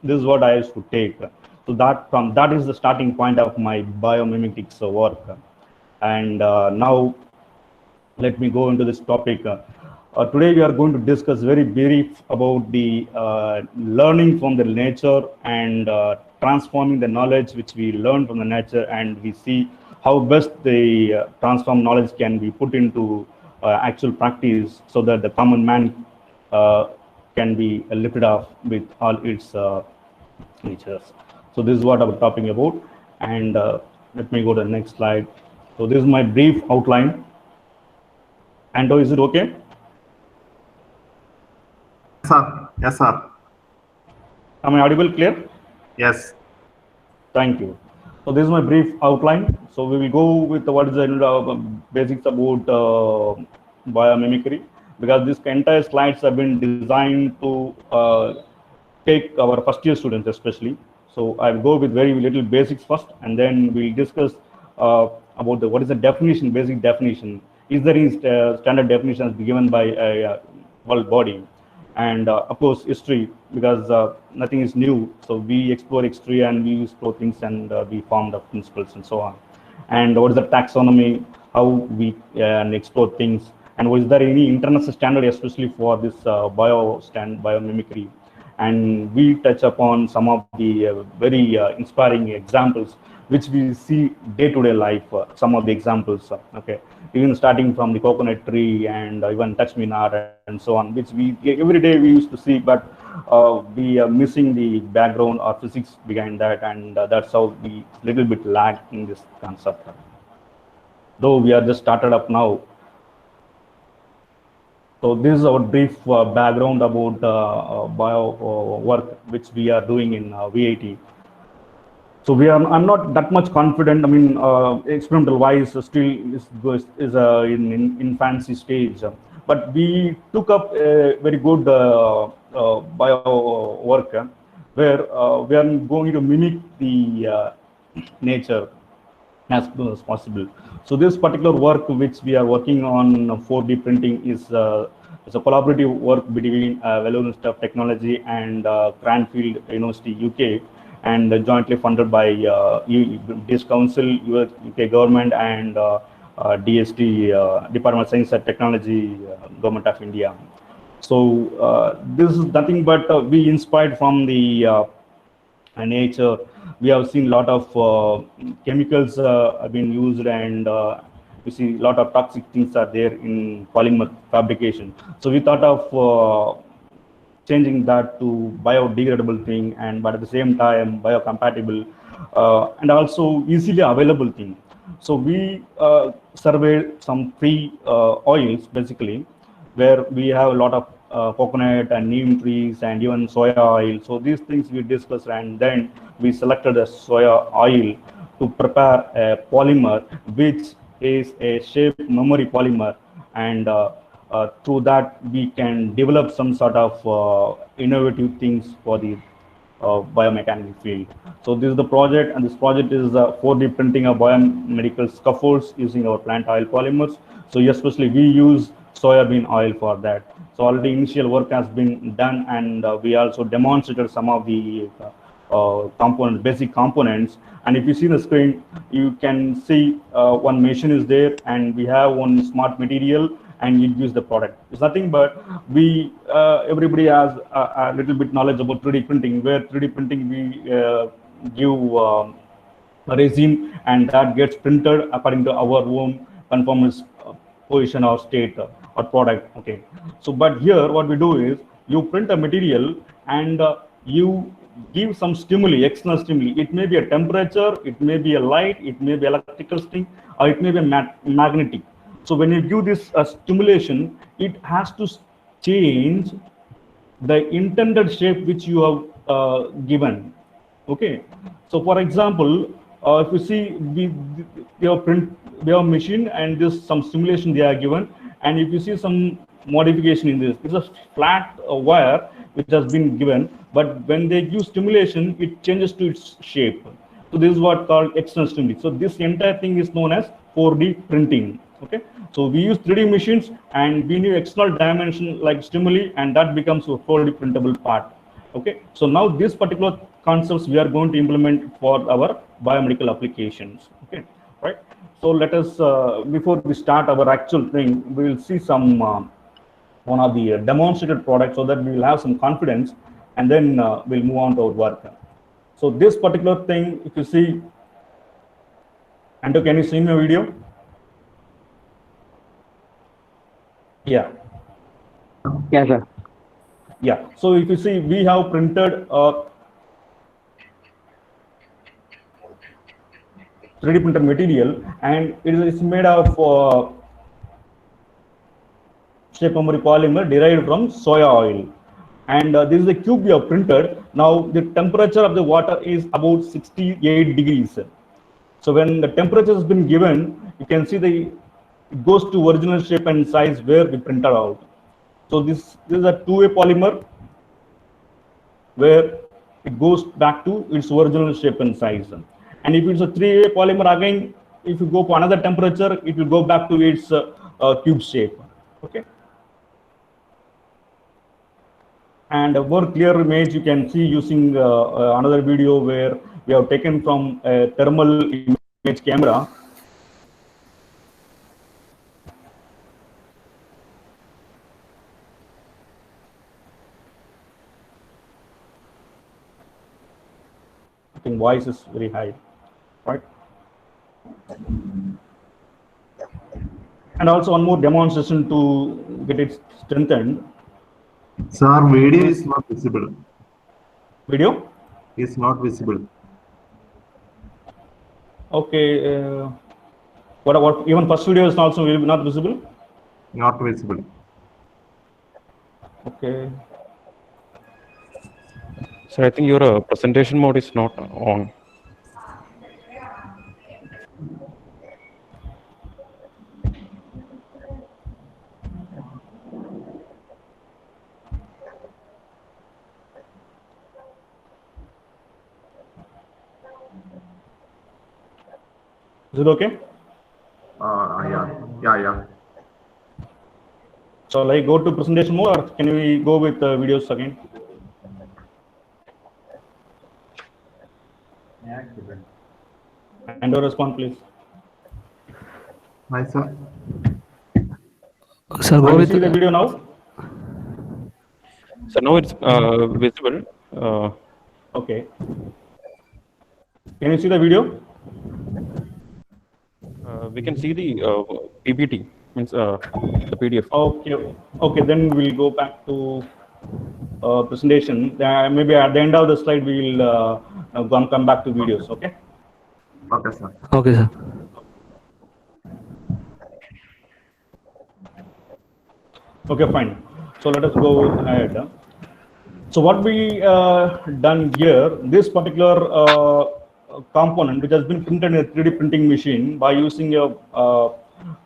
This is what I used to take. So that is the starting point of my biomimetics work. And now let me go into this topic. Today we are going to discuss very brief about the learning from the nature and transforming the knowledge which we learn from the nature, and we see how best the transformed knowledge can be put into actual practice so that the common man uh, can be lifted off with all its features. So this is what I'm talking about, and let me go to the next slide. So this is my brief outline. Anto, is it okay? Yes, sir. Yes, sir. Am I audible clear? Yes. Thank you. So this is my brief outline. So we will go with what is the basics about biomimicry, because these entire slides have been designed to take our first year students especially. So I'll go with very little basics first, and then we'll discuss about the what is the definition, basic definition. Is there any standard definitions given by a world body? And of course history, because nothing is new, so we explore history and we explore things, and we form the principles and so on. And what is the taxonomy, how we explore things, and was there any international standard especially for this biomimicry. And we touch upon some of the very inspiring examples which we see day-to-day life, some of the examples, okay, even starting from the coconut tree and even touch me not and so on, which we every day we used to see, but we are missing the background or physics behind that, and that's how we little bit lag in this concept. Though we are just started up now. So this is our brief background about bio work which we are doing in VIT. So I'm not that much confident. I mean, experimental wise, still is in infancy stage. But we took up a very good bio work where we are going to mimic the nature as soon as possible. So this particular work which we are working on 4D printing is a collaborative work between Vellore Institute of Technology and Cranfield University, UK, and jointly funded by British Council, UK government, and DST, Department of Science and Technology, Government of India. So this is nothing but we inspired from the nature. We have seen a lot of chemicals have been used, and we see a lot of toxic things are there in polymer fabrication. So we thought of changing that to biodegradable thing, and but at the same time biocompatible and also easily available thing. So we surveyed some three oils basically, where we have a lot of coconut and neem trees and even soya oil. So these things we discussed, and then we selected a soya oil to prepare a polymer which is a shape memory polymer, and through that we can develop some sort of innovative things for the biomechanical field. So this is the project, and this project is 4D printing of biomedical scaffolds using our plant oil polymers. So especially we use soybean oil for that. So already initial work has been done, and we also demonstrated some of the basic components. And if you see the screen, you can see one machine is there, and we have one smart material, and it gives the product. It's nothing but we everybody has a little bit knowledge about 3D printing, where 3D printing we give a resin, and that gets printed according to our own conformance position or state or product. Okay, so but here what we do is you print a material, and you give some stimuli, external stimuli. It may be a temperature, it may be a light, it may be electrical sting, or it may be a magnetic. So when you give this stimulation, it has to change the intended shape which you have given. Okay, so for example, if you see we have machine, and this some stimulation they are given, and if you see some modification in this, it's a flat wire which has been given, but when they give stimulation, it changes to its shape. So this is what called external stimuli. So this entire thing is known as 4D printing. Okay, so we use 3D machines, and we need external dimension like stimuli, and that becomes a 4D printable part. Okay, so now this particular concepts we are going to implement for our biomedical applications. Okay, right. So let us, before we start our actual thing, we will see some one of the demonstrated products so that we will have some confidence, and then we'll move on to our work. So this particular thing, if you see, Anto, can you see my video? Yeah. Yes, sir. Yeah. So if you see, we have printed 3D printed material, and it is made of shape memory polymer derived from soya oil. And this is the cube we have printed. Now the temperature of the water is about 68 degrees. So when the temperature has been given, you can see it goes to original shape and size where we printed out. So this is a two-way polymer where it goes back to its original shape and size. And if it's a three-way polymer, again, if you go for another temperature, it will go back to its cube shape. Okay. And a more clear image you can see using another video where we have taken from a thermal image camera. I think voice is very high, right? And also one more demonstration to get it strengthened. Sir, video is not visible. Video? Is not visible. Okay. What even first video is also will be not visible? Not visible. Okay. So I think your presentation mode is not on. Is it okay? Yeah. Shall I go to presentation mode, or can we go with videos again? And a response, please. Hi, sir. Sir, Can you see the video now? So now it's visible. Okay. Can you see the video? We can see the PPT, means the PDF. Okay. Okay. Then we'll go back to presentation. Maybe at the end of the slide we'll come back to videos. Okay. Okay, sir. Okay, sir. Okay, fine. So let us go ahead. So what we done here, this particular component which has been printed in a 3D printing machine by using a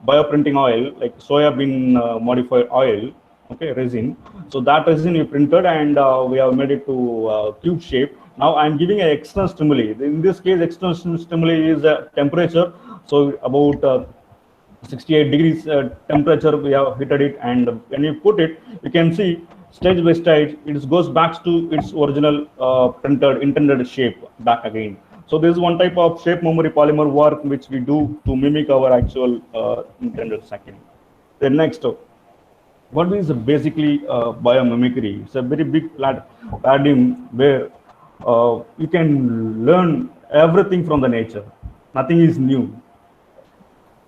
bioprinting oil like soya bean modified oil, okay, resin. So that resin we printed, and we have made it to cube shape. Now I'm giving an external stimuli. In this case, external stimuli is a temperature. So about 68 degrees temperature we have heated it, and when you put it, you can see stage by stage it goes back to its original printed intended shape back again. So this is one type of shape memory polymer work which we do to mimic our actual intended circuit. Then next, what is basically biomimicry? It's a very big paradigm where you can learn everything from the nature. Nothing is new.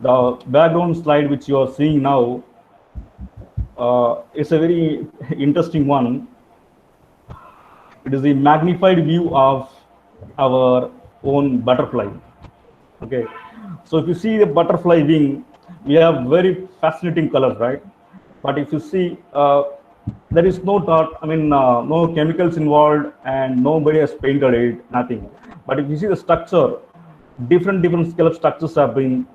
The background slide which you are seeing now is a very interesting one. It is a magnified view of our own butterfly. Okay, so if you see the butterfly wing, we have very fascinating colors, right? But if you see, there is no thought, I mean, no chemicals involved, and nobody has painted it, nothing. But if you see the structure, different scallop structures have been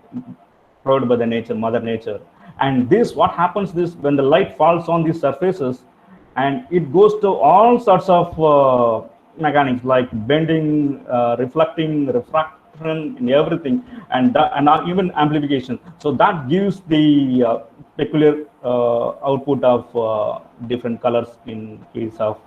provided by the nature, mother nature. And this, what happens is when the light falls on these surfaces, and it goes to all sorts of mechanics like bending, reflecting, pattern in everything, and even amplification. So that gives the peculiar output of different colors in case of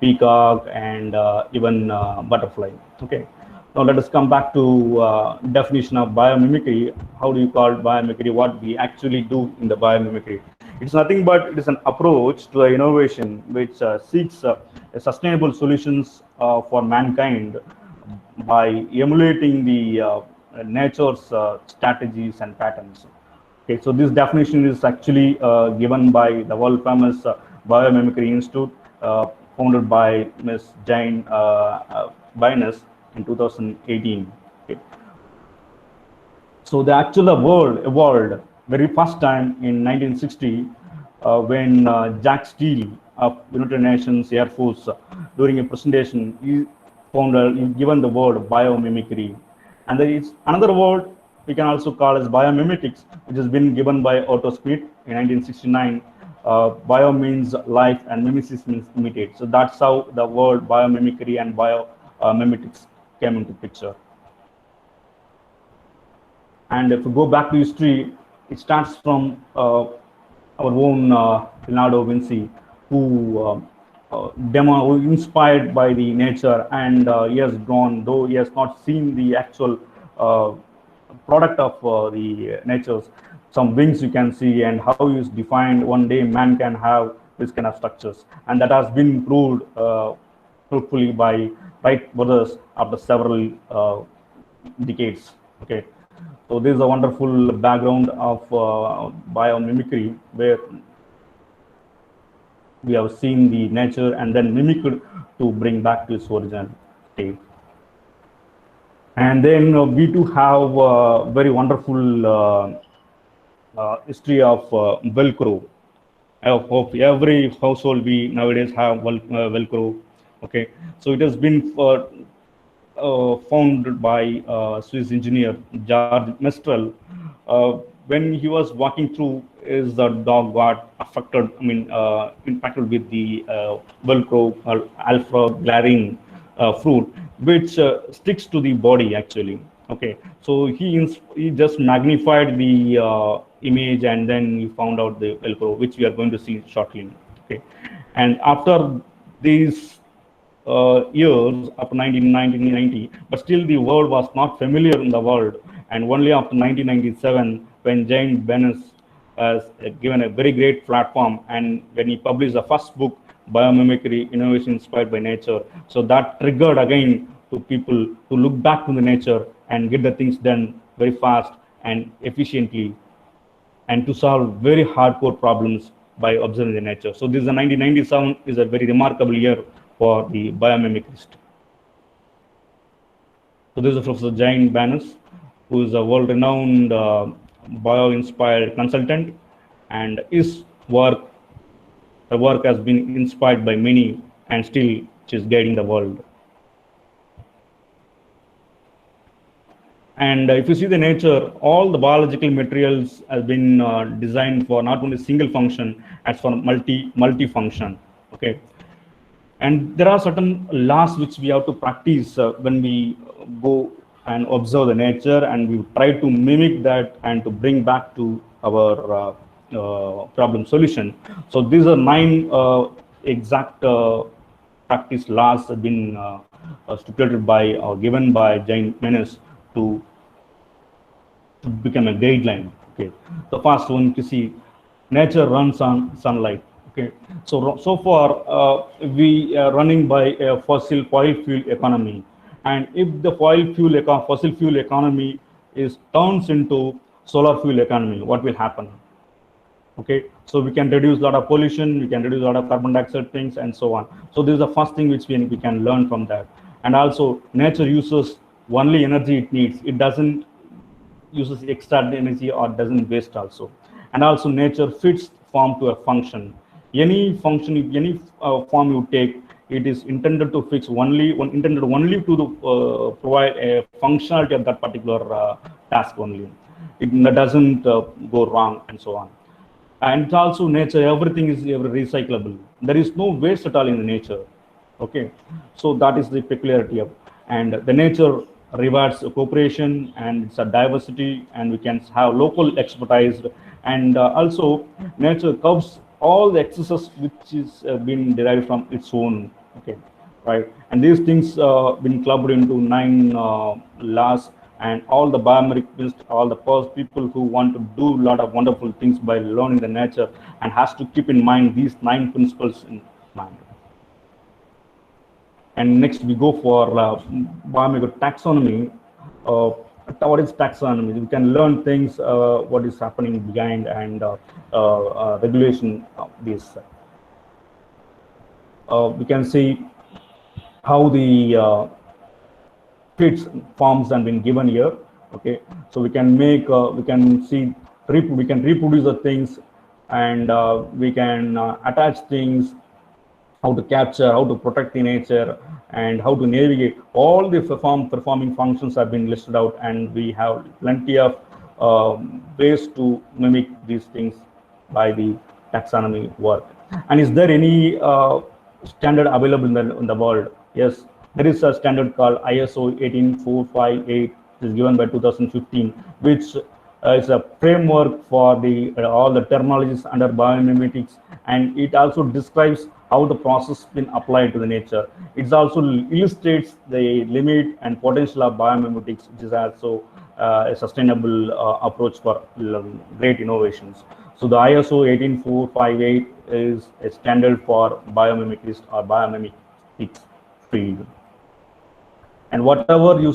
peacock and even butterfly. Okay. Now let us come back to definition of biomimicry. How do you call biomimicry? What we actually do in the biomimicry? It's nothing but it is an approach to the innovation which seeks sustainable solutions for mankind by emulating the nature's strategies and patterns. Okay, so this definition is actually given by the world famous Biomimicry Institute, founded by Ms. Jane Byness in 2018. Okay. So the actual world evolved very first time in 1960 when Jack Steele of United Nations Air Force, during a presentation, he given the word biomimicry. And there is another word we can also call as biomimetics, which has been given by Otto Schmidt in 1969. Bio means life and mimesis means imitate. So that's how the word biomimicry and biomimetics came into picture. And if we go back to history, it starts from our own Leonardo da Vinci, who inspired by the nature, and he has drawn, though he has not seen the actual product of the natures, some wings you can see, and how is defined one day man can have this kind of structures, and that has been proved fruitfully by Wright brothers after several decades. Okay, so this is a wonderful background of biomimicry, where we have seen the nature and then mimicked to bring back to its original state. And then we too have a very wonderful history of Velcro. I hope every household we nowadays have Velcro. Okay, so it has been founded by Swiss engineer George Mestral. When he was walking through, his dog got affected, impacted with the Velcro or alpha glaring fruit, which sticks to the body actually. Okay, so he just magnified the image, and then he found out the Velcro, which we are going to see shortly. Okay, and after these years, up 1990, but still the word was not familiar in the world, and only after 1997, when Jane Byness has given a very great platform, and when he published the first book, Biomimicry, Innovation Inspired by Nature, so that triggered again to people to look back to the nature and get the things done very fast and efficiently, and to solve very hardcore problems by observing the nature. So this is 1997 is a very remarkable year for the biomimicrist. So this is Professor Jane Byness, who is a world-renowned bio-inspired consultant, and his work has been inspired by many, and still she is guiding the world. And if you see the nature, all the biological materials have been designed for not only single function, as for multi-function. Okay, and there are certain laws which we have to practice when we go and observe the nature, and we try to mimic that and to bring back to our problem solution. So these are 9 exact practice laws have been stipulated by or given by Jane Byness to become a guideline. Okay, the first one, you see, nature runs on sunlight. Okay, so far we are running by a fossil fuel economy, and if the fossil fuel economy turns into solar fuel economy, what will happen? Okay, so we can reduce a lot of pollution, we can reduce a lot of carbon dioxide things, and so on. So this is the first thing which we can learn from that. And also, nature uses only energy it needs. It doesn't uses extra energy or doesn't waste also. And also, nature fits form to a function. Any function, any form you take, it is intended to fix intended only to provide a functionality of that particular task only. It doesn't go wrong, and so on. And it's also nature, everything is recyclable. There is no waste at all in the nature. Okay, so that is the peculiarity of, and the nature rewards cooperation and it's a diversity, and we can have local expertise, and also nature covers all the excesses which is been derived from its own. Okay, right? And these things been clubbed into 9 laws, and all the biomechanists, all the people who want to do a lot of wonderful things by learning the nature, and has to keep in mind these 9 principles in mind. And next we go for biomechanical taxonomy. What is taxonomy? We can learn things, what is happening behind, and regulation of this. We can see how the fits forms have been given here. Okay, so we can make, we can see, we can reproduce the things, and we can attach things, how to capture, how to protect the nature, and how to navigate. All the performing functions have been listed out, and we have plenty of ways to mimic these things by the taxonomy work. And is there any standard available in the world? Yes, there is a standard called ISO 18458, which is given by 2015, which is a framework for the all the terminologies under biomimetics, and it also describes how the process been applied to the nature. It also illustrates the limit and potential of biomimetics, which is also a sustainable approach for great innovations. So the ISO 18458 is a standard for biomimicry or biomimetics field. And whatever you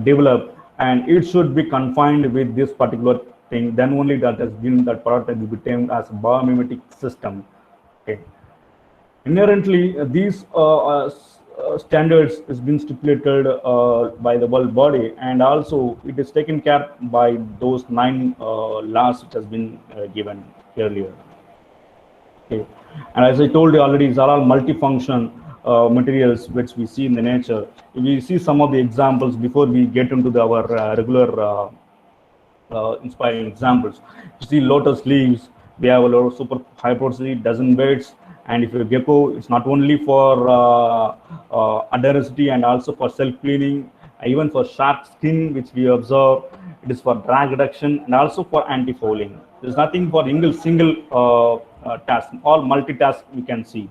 develop, and it should be confined with this particular thing, then only that has been that product will be termed as a biomimetic system. Okay. Inherently, these standards has been stipulated by the world body, and also it is taken care by those 9 laws which has been given earlier. Okay. And as I told you already, these are all multifunction materials which we see in the nature. We see some of the examples before we get into our regular inspiring examples. You see lotus leaves, we have a lot of super high potency dozen beds, and if you're a gecko, it's not only for adherency and also for self-cleaning, even for sharp skin, which we observe. It is for drag reduction and also for anti-fouling. There's nothing for single task, all multitask we can see.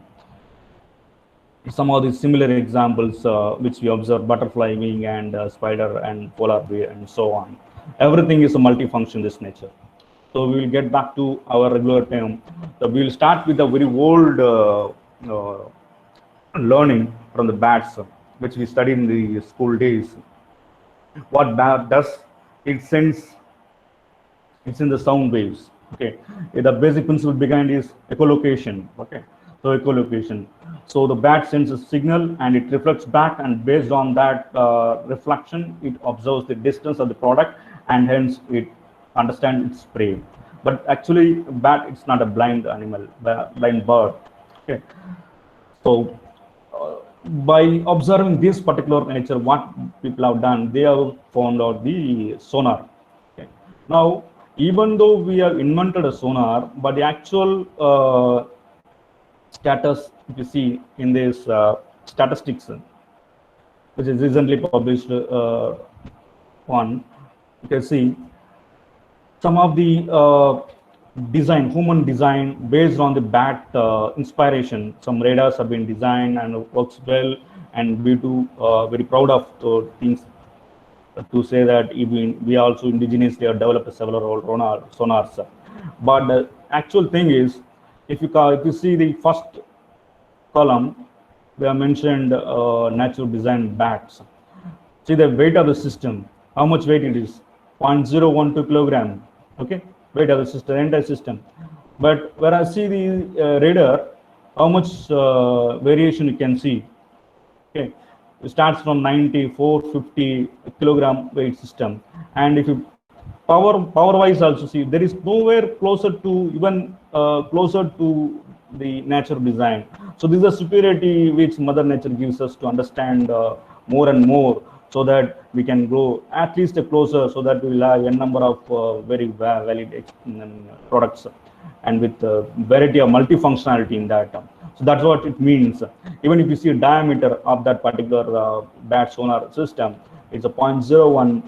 Some of these similar examples which we observe: butterfly wing and spider and polar bear and so on. Everything is a multifunction this nature. So we will get back to our regular term. So we will start with a very old learning from the bats, which we studied in the school days. What bat does, it sends, it's in the sound waves. Okay, the basic principle behind is echolocation. Okay, so echolocation. So the bat sends a signal and it reflects back, and based on that reflection, it observes the distance of the product, and hence it understands its prey. But actually, bat, it's not a blind animal, blind bird. Okay, so by observing this particular nature, what people have done, they have found out the sonar. Okay, now even though we have invented a sonar, but the actual status, if you see in this statistics, which is recently published one, you can see some of the design, human design based on the bat inspiration. Some radars have been designed and works well, and we do very proud of things to say that even we also indigenously have developed several sonars. But the actual thing is, if you see the first column, we have mentioned natural design bats. See the weight of the system, how much weight it is, 0.012 kilogram. Okay, weight of the system, entire system. But when I see the radar, how much variation you can see. Okay, it starts from 9450 kilogram weight system, and if you power wise also see, there is nowhere closer to, even closer to the natural design. So this is a superiority which Mother Nature gives us to understand more and more, so that we can go at least closer, so that we will have a number of very valid products, and with variety of multifunctionality in that. So that's what it means. Even if you see a diameter of that particular bat sonar system, it's a 0.01,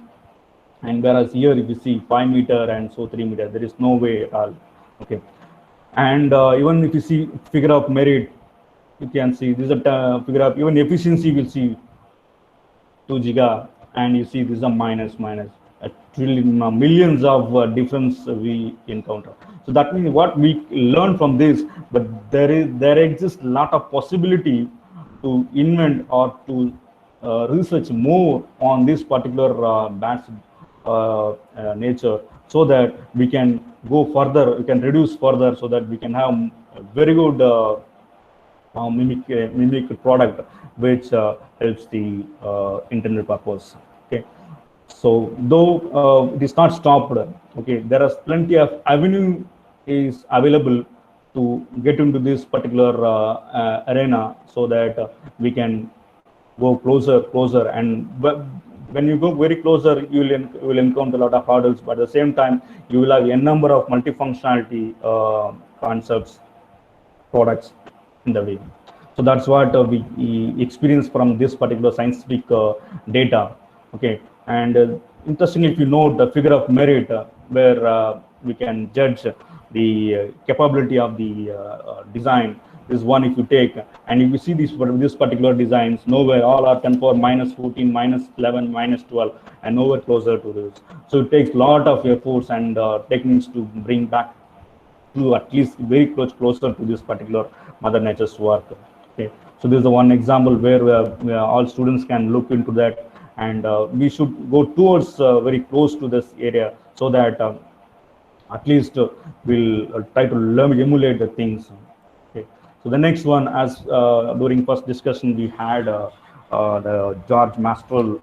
and whereas here if you see 5 meter and so 3 meter, there is no way at all. Okay, and even if you see figure of merit, you can see this is a figure of even efficiency. Will see 2 giga, and you see this is a minus a trillion, millions of difference we encounter. So that means what we learn from this, but there exists a lot of possibility to invent or to research more on this particular batch nature, so that we can go further, we can reduce further, so that we can have a very good mimic product which helps the intended purpose. Okay, so though it is not stopped, okay, there is plenty of avenue is available to get into this particular arena, so that we can go closer, and when you go very closer, you will encounter a lot of hurdles, but at the same time, you will have a number of multifunctionality concepts, products in the way. So that's what we experience from this particular scientific data. Okay, and interestingly, if you note the figure of merit, where we can judge the capability of the design, is one if you take, and if you see this particular designs, nowhere all are 10 power minus 14, minus 11, minus 12, and nowhere closer to this. So it takes a lot of efforts and techniques to bring back to at least very closer to this particular Mother Nature's work. Okay, so this is the one example where all students can look into that, and we should go towards very close to this area, so that at least we'll try to emulate the things. Okay, so the next one, as during first discussion we had the George Maxwell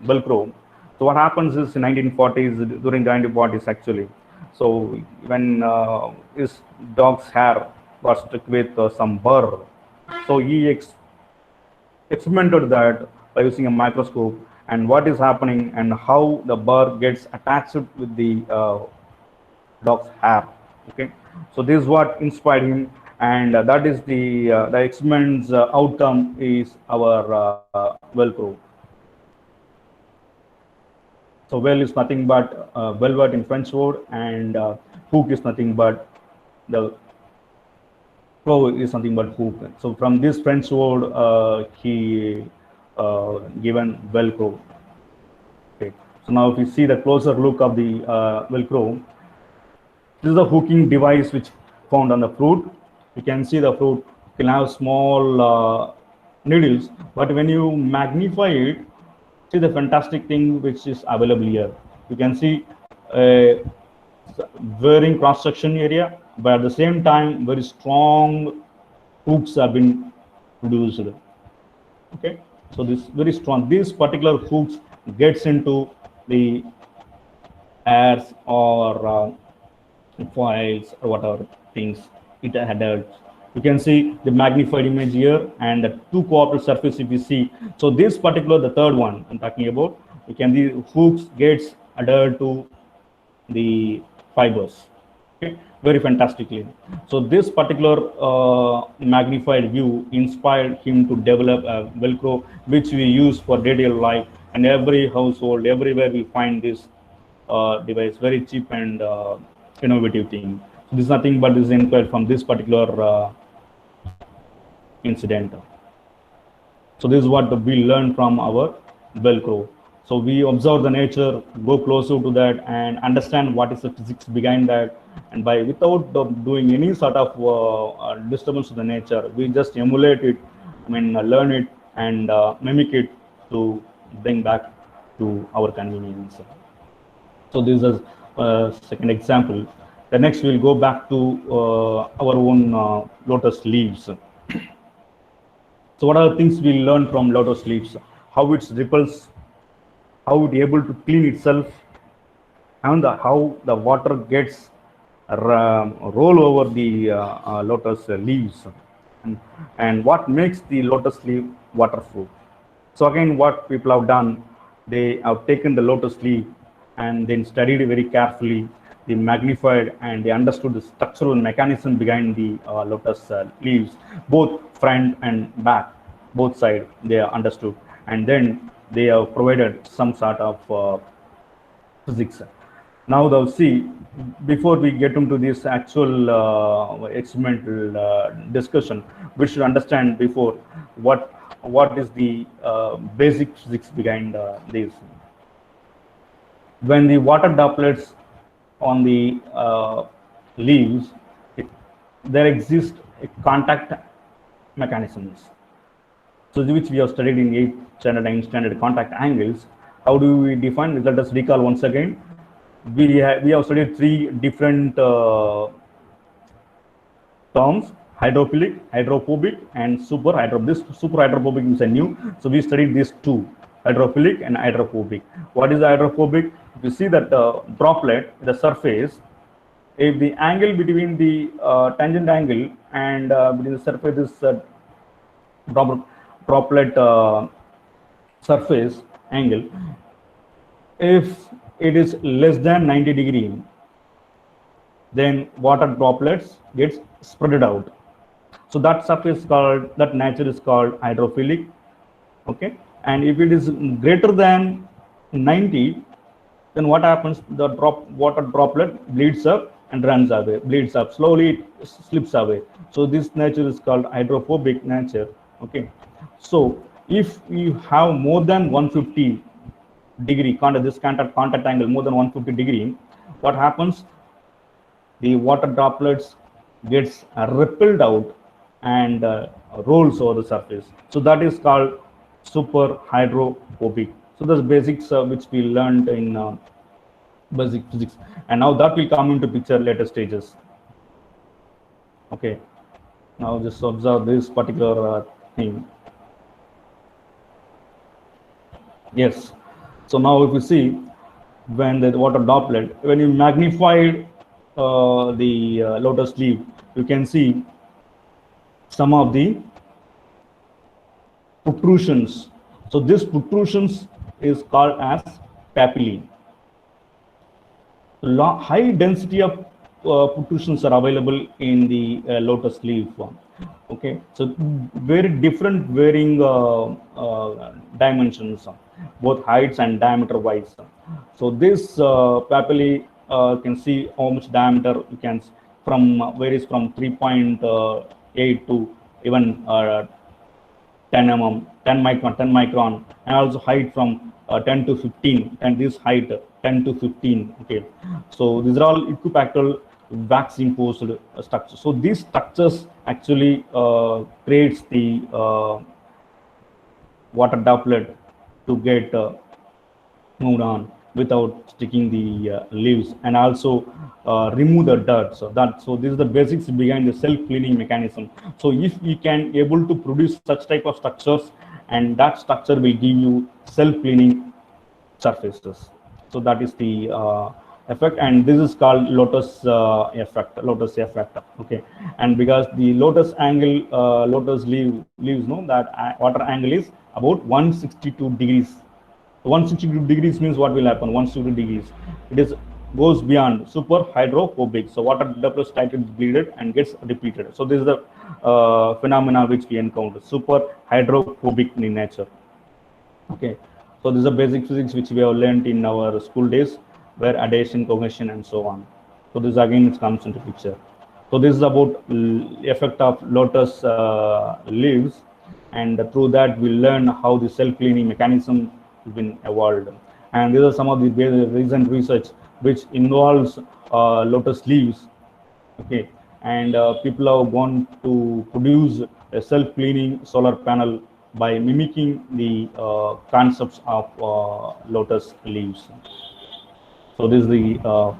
Velcro. So what happens is in 1940s, during the 1940s actually, so when his dog's hair was stuck with some burr, so he experimented that by using a microscope, and what is happening and how the burr gets attached with the dog's hair. Okay, so this is what inspired him, and that is the experiment's outcome is our Velcro. So well is nothing but velvet in French word, and hook is nothing but the crow is nothing but hook. So from this French word, he given Velcro. Okay. So now if you see the closer look of the Velcro, this is the hooking device which found on the fruit. You can see the fruit can have small needles, but when you magnify it, see the fantastic thing which is available here. You can see a varying cross-section area, but at the same time, very strong hooks have been produced. Okay, so this very strong. These particular hooks gets into the hairs or foils or whatever things it had. You can see the magnified image here and the two cooperative surface if you see. So this particular, the third one I'm talking about, you can see hooks gets adhered to the fibers. Okay, very fantastically. So this particular magnified view inspired him to develop a Velcro, which we use for daily life, and every household, everywhere we find this device, very cheap and innovative thing. So this is nothing but this is inspired from this particular incident. So this is what we learned from our Velcro. So we observe the nature, go closer to that, and understand what is the physics behind that. And by without doing any sort of disturbance to the nature, we just emulate it, learn it and mimic it to bring back to our convenience. So this is a second example. The next we'll go back to our own lotus leaves. So what are the things we learn from lotus leaves? How it ripples, how it able to clean itself, and how the water gets roll over the lotus leaves, and what makes the lotus leaf waterproof. So again, what people have done, they have taken the lotus leaf and then studied it very carefully, they magnified and they understood the structural mechanism behind the lotus leaves, both front and back, both sides they are understood, and then they have provided some sort of physics. Now, thou see, before we get into this actual experimental discussion, we should understand before what is the basic physics behind this. When the water droplets on the leaves, there exists a contact mechanisms. So which we have studied in 8th standard, 9th standard, contact angles. How do we define? Let us recall once again. We have studied 3 different terms: hydrophilic, hydrophobic, and superhydrophobic. This superhydrophobic is a new. So we studied these 2, hydrophilic and hydrophobic. What is hydrophobic? You see that droplet, the surface, if the angle between the tangent angle and between the surface is droplet surface angle, if it is less than 90 degree, then water droplets gets spread out. So that surface called, that nature is called hydrophilic. Okay, and if it is greater than 90, then what happens? The water droplet bleeds up and runs away, bleeds up slowly, it slips away. So this nature is called hydrophobic nature. Okay, so if you have more than 150 degree contact, this contact angle more than 150 degree, what happens? The water droplets gets repelled out and rolls over the surface. So that is called super hydrophobic. So that's basics which we learned in basic physics, and now that will come into picture later stages. Okay, now just observe this particular thing. Yes, so now if you see, when the water droplet, when you magnify the lotus leaf, you can see some of the protrusions. So this protrusions is called as papillae. High density of protrusions are available in the lotus leaf. Okay, so very different varying dimensions, both heights and diameter wise. So this papillae can see how much diameter you can, from varies from 3.8 to even 10 mm, 10 micron, and also height from 10 to 15, and this height 10 to 15. Okay, so these are all equipactal wax imposed structures. So these structures actually creates the water droplet to get moved on without sticking the leaves, and also remove the dirt. So this is the basics behind the self-cleaning mechanism. So if we can able to produce such type of structures, and that structure will give you self-cleaning surfaces. So that is the effect, and this is called lotus effect. Okay, and because the lotus angle, lotus leaves know that water angle is about 162 degrees. 162 degrees means what will happen? 162 degrees, it is goes beyond super hydrophobic. So water droplets tightly bleeded and gets depleted. So this is the phenomena which we encounter, super hydrophobic in nature. Okay, so this is a basic physics which we have learned in our school days, where adhesion, cohesion, and so on. So this again it comes into picture. So this is about effect of lotus leaves, and through that we learn how the self-cleaning mechanism has been evolved. And these are some of the recent research which involves lotus leaves. Okay, and people have gone to produce a self-cleaning solar panel by mimicking the concepts of lotus leaves. So this is the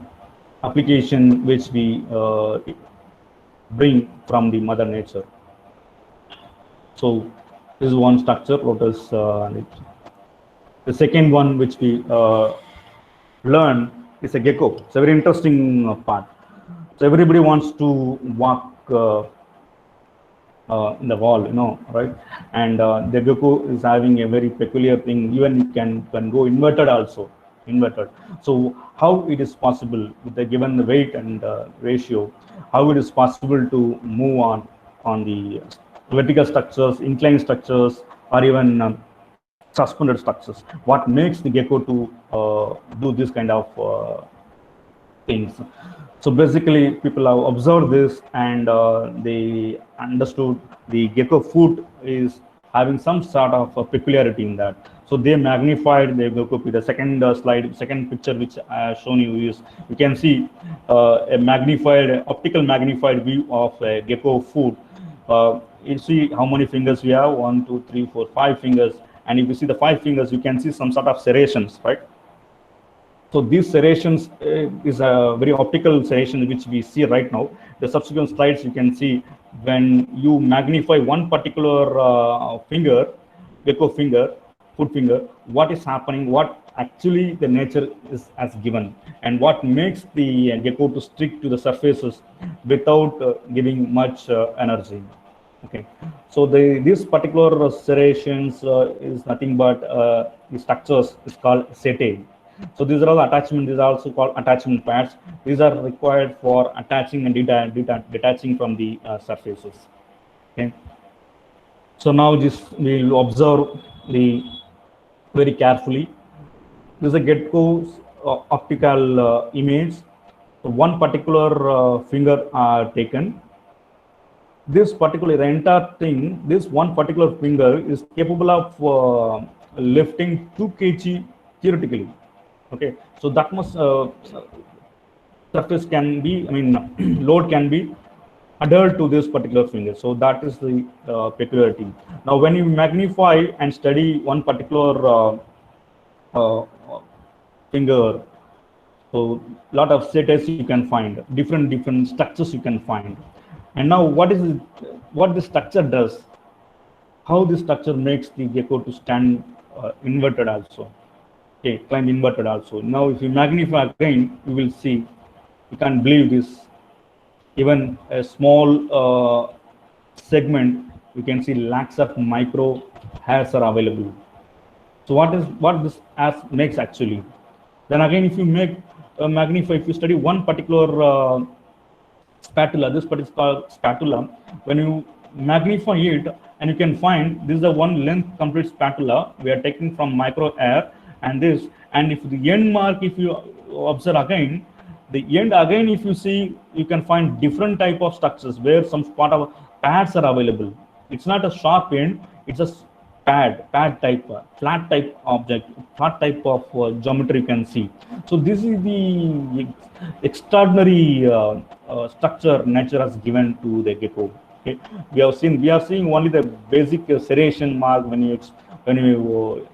application which we bring from the mother nature. So this is one structure, lotus. The second one which we learn is a gecko. It's a very interesting part. So everybody wants to walk in the wall, right? And the gecko is having a very peculiar thing. Even you can go inverted also. inverted. So how it is possible with the given weight and ratio, how it is possible to move on the vertical structures, inclined structures, or even suspended structures? What makes the gecko to do this kind of things? So basically, people have observed this and they understood the gecko foot is having some sort of peculiarity in that. So they magnified the gecko. The second slide, second picture which I have shown you is, you can see a magnified, optical magnified view of a gecko foot. You see how many fingers we have: 1, 2, 3, 4, 5 fingers. And if you see the 5 fingers, you can see some sort of serrations, right? So these serrations is a very optical serration which we see right now. The subsequent slides you can see, when you magnify one particular finger, gecko finger, foot finger, what is happening, what actually the nature is as given, and what makes the gecko to stick to the surfaces without giving much energy. Okay, so this particular serrations is nothing but the structures is called setae. So these are all attachments. These are also called attachment pads. These are required for attaching and detaching from the surfaces. Okay. So now just we will observe the very carefully. This is a gecko's optical image. So one particular finger are taken. This particular, the entire thing, this one particular finger is capable of lifting 2 kg theoretically. Okay, so that much surface can be, load can be adhered to this particular finger. So that is the peculiarity. Now, when you magnify and study one particular finger, so lot of status you can find, different structures you can find. And now, what the structure does? How the structure makes the gecko to stand inverted also. Okay, climb inverted also. Now, if you magnify again, you will see. You can't believe this. Even a small segment, you can see lakhs of micro hairs are available. So what this as makes actually? Then again, if you magnify, if you study one particular spatula, this particular spatula, when you magnify it, and you can find this is the one length complete spatula we are taking from micro hair. And this, and if the end mark, if you observe again, the end again, if you see, you can find different type of structures where some part of pads are available. It's not a sharp end, it's a pad type, flat type object, flat type of geometry you can see. So this is the extraordinary structure nature has given to the gecko. Okay, we are seeing only the basic serration mark. When you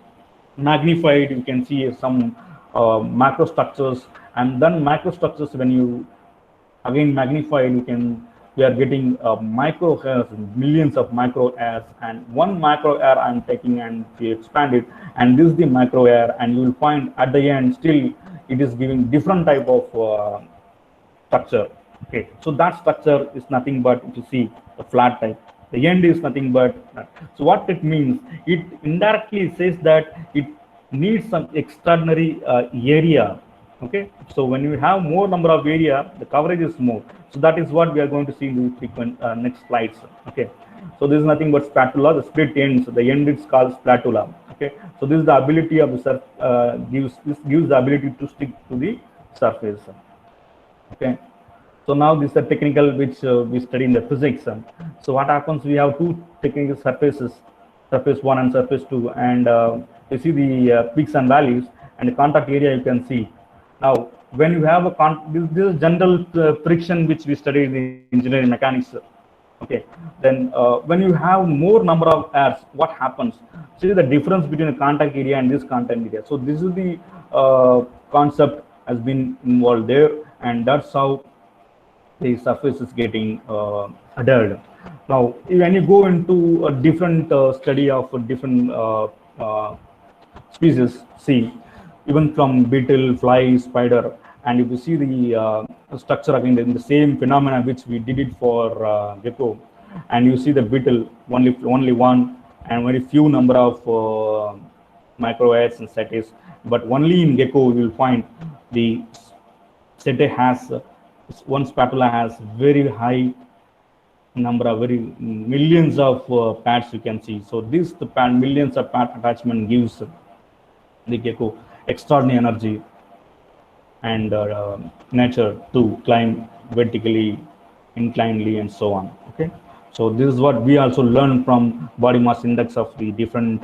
magnified, you can see some macro structures, and then macro structures, when you again magnify, we are getting micro hairs, millions of micro hairs, and one macro hair I'm taking and we expand it, and this is the micro hair, and you will find at the end still it is giving different type of structure. Okay, so that structure is nothing but, if you see, the flat type. The end is nothing but that. So what it means, it indirectly says that it needs some extraordinary area. Okay, so when you have more number of area, the coverage is more. So that is what we are going to see in the frequent next slides. Okay, so this is nothing but spatula, the split ends. The end is called spatula. Okay, so this is the ability of the gives the ability to stick to the surface. Okay. So now this is a technical which we study in the physics. So what happens? We have two technical surfaces, surface 1 and surface 2, and you see the peaks and valleys and the contact area you can see. Now, when you have this is general friction which we study in the engineering mechanics. Okay, then when you have more number of hairs, what happens? See the difference between the contact area and this contact area. So this is the concept has been involved there, and that's how the surface is getting adhered. Now, when you go into a different study of a different species, see, even from beetle, fly, spider, and if you see the structure again in the same phenomena which we did it for gecko, and you see the beetle only one and very few number of microarrays and setae, but only in gecko you will find the setae has one spatula has very high number of very millions of pads you can see. So this the pad millions of pad attachment gives the gecko extraordinary energy and nature to climb vertically, inclinedly, and so on. Okay, so this is what we also learn from body mass index of the different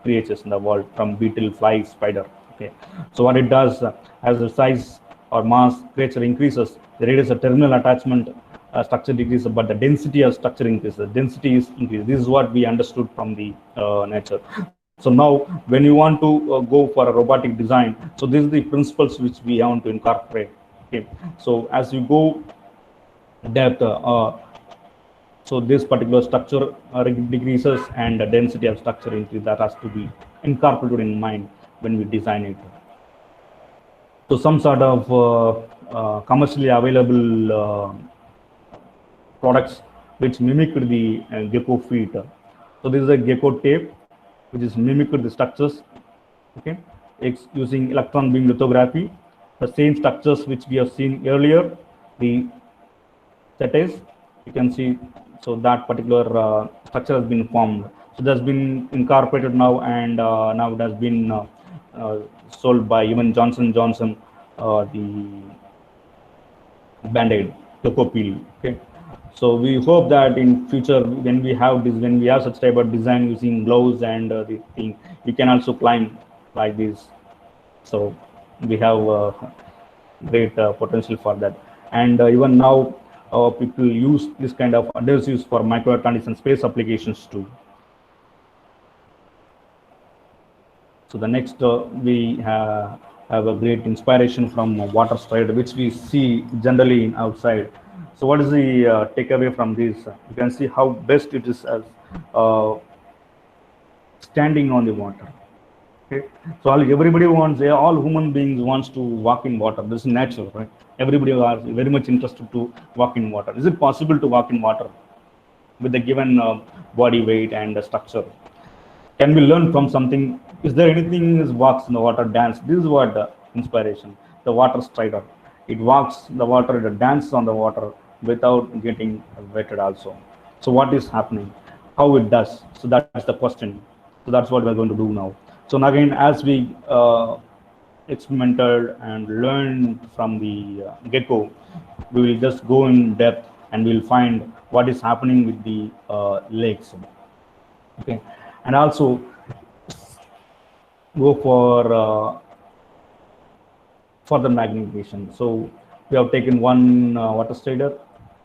creatures in the world, from beetle, fly, spider. Okay, so what it does as the size or mass creature increases, the radius of terminal attachment structure decreases, but the density of structure increases. The density is increased. This is what we understood from the nature. So now, when you want to go for a robotic design, so this is the principles which we want to incorporate. Okay, so as you go depth, so this particular structure decreases and the density of structure increases. That has to be incorporated in mind when we design it. So some sort of commercially available products which mimic the gecko feet. So this is a gecko tape which is mimicked the structures. Okay, it's using electron beam lithography, the same structures which we have seen earlier, the setae, you can see. So that particular structure has been formed. So that's been incorporated now, and now it has been sold by even Johnson & Johnson, the Band-Aid, Tocopil. Okay, so we hope that in future, when we have such type of design using gloves and the thing, we can also climb like this. So we have great potential for that. And even now, people use this kind of adhesives for microelectronics and space applications too. So the next, we have a great inspiration from water strider, which we see generally outside. So what is the takeaway from this? You can see how best it is as standing on the water. Okay, so everybody wants, all human beings wants to walk in water. This is natural, right? Everybody are very much interested to walk in water. Is it possible to walk in water with the given body weight and structure? Can we learn from something? Is there anything that walks in the water, dance? This is what the inspiration, the water strider. It walks the water, it dances on the water without getting wetted also. So what is happening? How it does? So that's the question. So that's what we're going to do now. So again, as we experimented and learned from the gecko, we will just go in depth and we'll find what is happening with the legs. Okay, and also go for further magnification. So we have taken one water strider.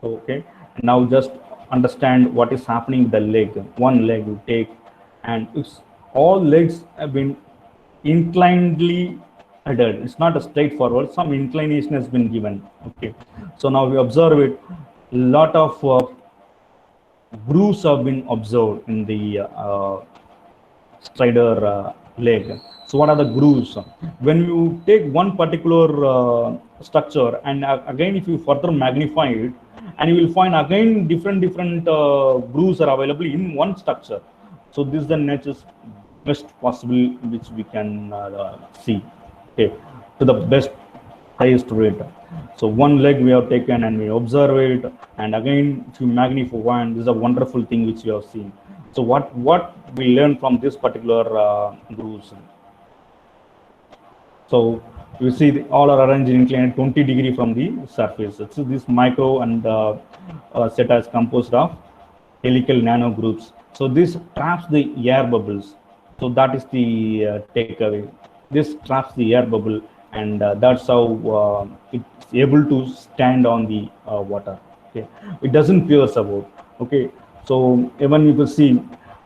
Okay, and now just understand what is happening with the leg. One leg you take, and it's all legs have been inclinedly adhered. It's not a straightforward, some inclination has been given. Okay, so now we observe it. A lot of grooves have been observed in the strider leg. So what are the grooves? When you take one particular structure, and again if you further magnify it, and you will find again different grooves are available in one structure. So this is the nature's best possible which we can see. Okay, to the best highest rate. So one leg we have taken and we observe it, and again if you magnify one, this is a wonderful thing which we have seen. So what we learn from this particular grooves? So you see all are arranged inclined 20 degree from the surface. So this micro and set is composed of helical nano grooves. So this traps the air bubbles. So that is the takeaway. This traps the air bubble, and that's how it's able to stand on the water. Okay, it doesn't pierce about. Okay, so even you can see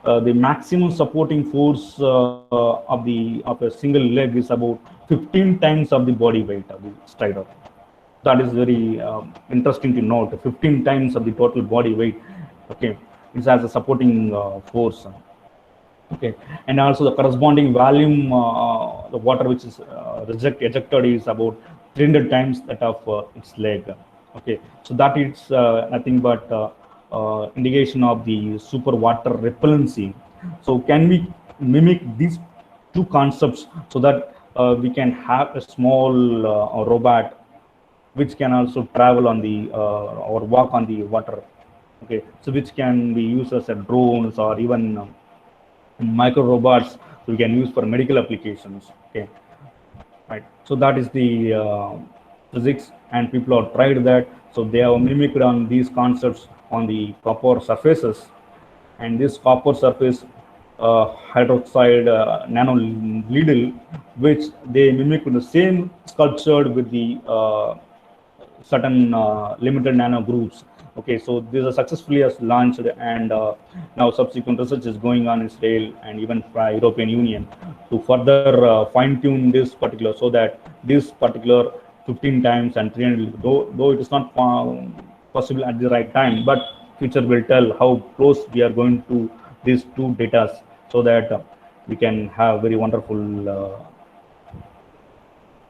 the maximum supporting force of a single leg is about 15 times of the body weight of the strider. That is very interesting to note. 15 times of the total body weight. Okay, it has a supporting force. Okay, and also the corresponding volume, the water which is ejected is about 300 times that of its leg. Okay, so that is nothing but indication of the super water repellency. So can we mimic this two concepts so that we can have a small robot which can also travel on the or walk on the water. Okay, so which can be used as a drones or even micro robots we can use for medical applications. Okay, right. So that is the physics, and people have tried that. So they have mimicked on these concepts on the copper surfaces, and this copper surface hydroxide nano needle, which they mimic the same sculptured with the certain limited nano grooves. Okay, so this is successfully has launched, and now subsequent research is going on in Israel and even European Union to further fine tune this particular, so that this particular 15 times and 300, though it is not possible at the right time, but future will tell how close we are going to these two data, so that we can have very wonderful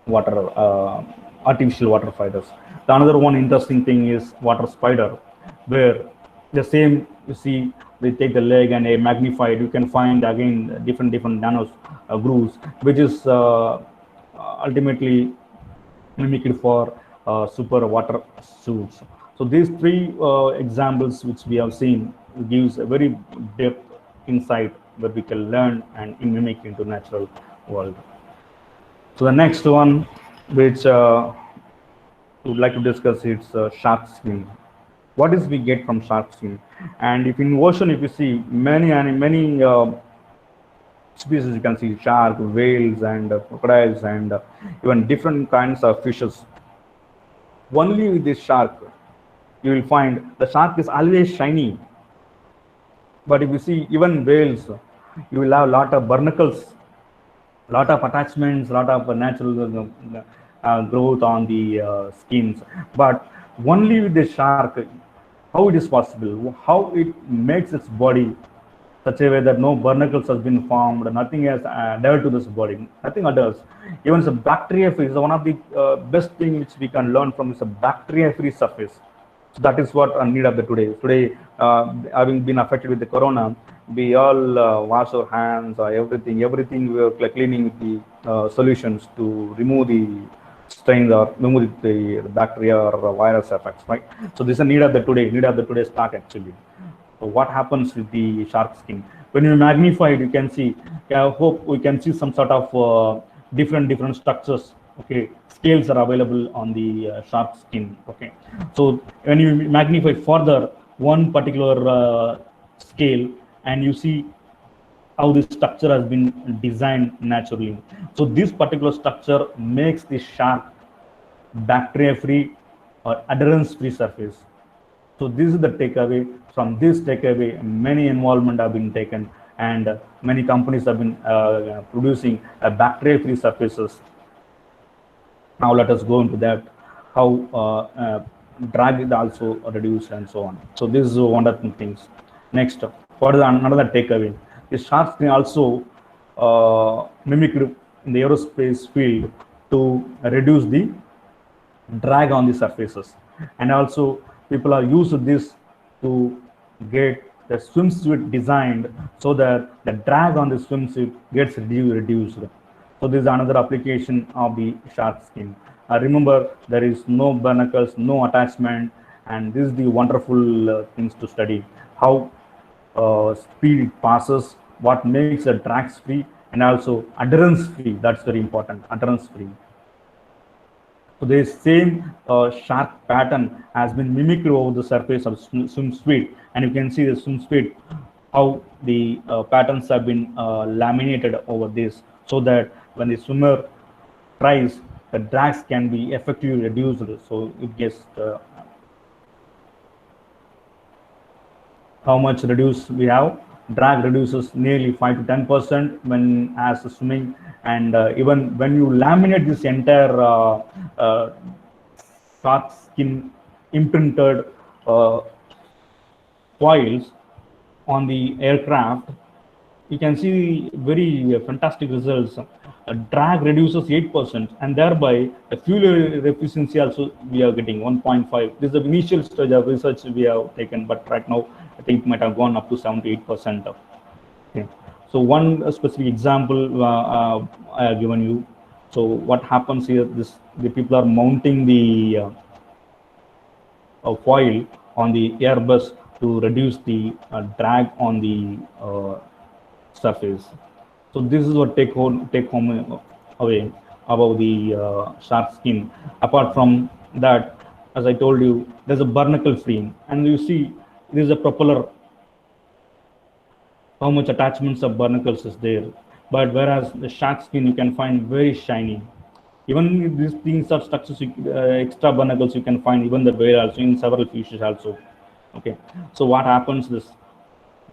water artificial water fighters. The another one interesting thing is water spider, where the same, you see, they take the leg and a magnified, you can find again different nanos grooves, which is ultimately mimicked for super water suits. So these three examples which we have seen gives a very depth insight where we can learn and mimic into natural world. So the next one, which we would like to discuss, is shark skin. What is we get from shark skin? And if in ocean, if you see many species, you can see shark, whales, and crocodiles, and even different kinds of fishes. Only with this shark, you will find the shark is always shiny. But if you see even whales, you will have a lot of barnacles, lot of attachments, lot of natural growth on the skins. But only with the shark, how it is possible? How it makes its body such a way that no barnacles has been formed, nothing has adhered to this body, nothing adheres. Even the bacteria-free is one of the best thing which we can learn from, is a bacteria-free surface. So that is what I need of the today. Today, having been affected with the corona, we all wash our hands or everything we are cleaning with the solutions to remove the strains or remove the bacteria or virus effects, right? So this is a need of the today stock actually. So what happens with the shark skin? When you magnify it, you can see, I hope we can see some sort of different structures. Okay, scales are available on the shark skin. Okay, so when you magnify further one particular scale, and you see how this structure has been designed naturally. So this particular structure makes the shark bacteria-free or adherence-free surface. So this is the takeaway. From this takeaway, many involvement have been taken, and many companies have been producing bacteria-free surfaces. Now let us go into that, how drag is also reduced and so on. So this is one of the things. Next, what is another takeaway? The shark skin also mimicked in the aerospace field to reduce the drag on the surfaces, and also people are used this to get the swimsuit designed so that the drag on the swimsuit gets reduced. So this is another application of the shark skin. Remember, there is no barnacles, no attachment, and this is the wonderful things to study. How speed it passes, what makes a drag free, and also adherence free. That's very important, adherence free. So the same shark pattern has been mimicked over the surface of swimsuit, and you can see the swimsuit, how the patterns have been laminated over this, so that when the swimmer tries, the drags can be effectively reduced. So it gets how much reduced we have. Drag reduces nearly 5 to 10% when as swimming, and even when you laminate this entire shark skin imprinted foils on the aircraft, you can see very fantastic results. Drag reduces 8%, and thereby the fuel efficiency also we are getting 1.5. This is the initial stage of research we have taken, but right now I think it might have gone up to 78%. Okay. So one specific example I have given you. So what happens here? The people are mounting the foil on the airbus to reduce the drag on the surface. So this is what take home away about the shark skin. Apart from that, as I told you, there's a barnacle frame, and you see there is a propeller. How much attachments of barnacles is there? But whereas the shark skin you can find very shiny. Even if these things are structures, extra barnacles you can find even the whale also in several fishes also. Okay, so what happens is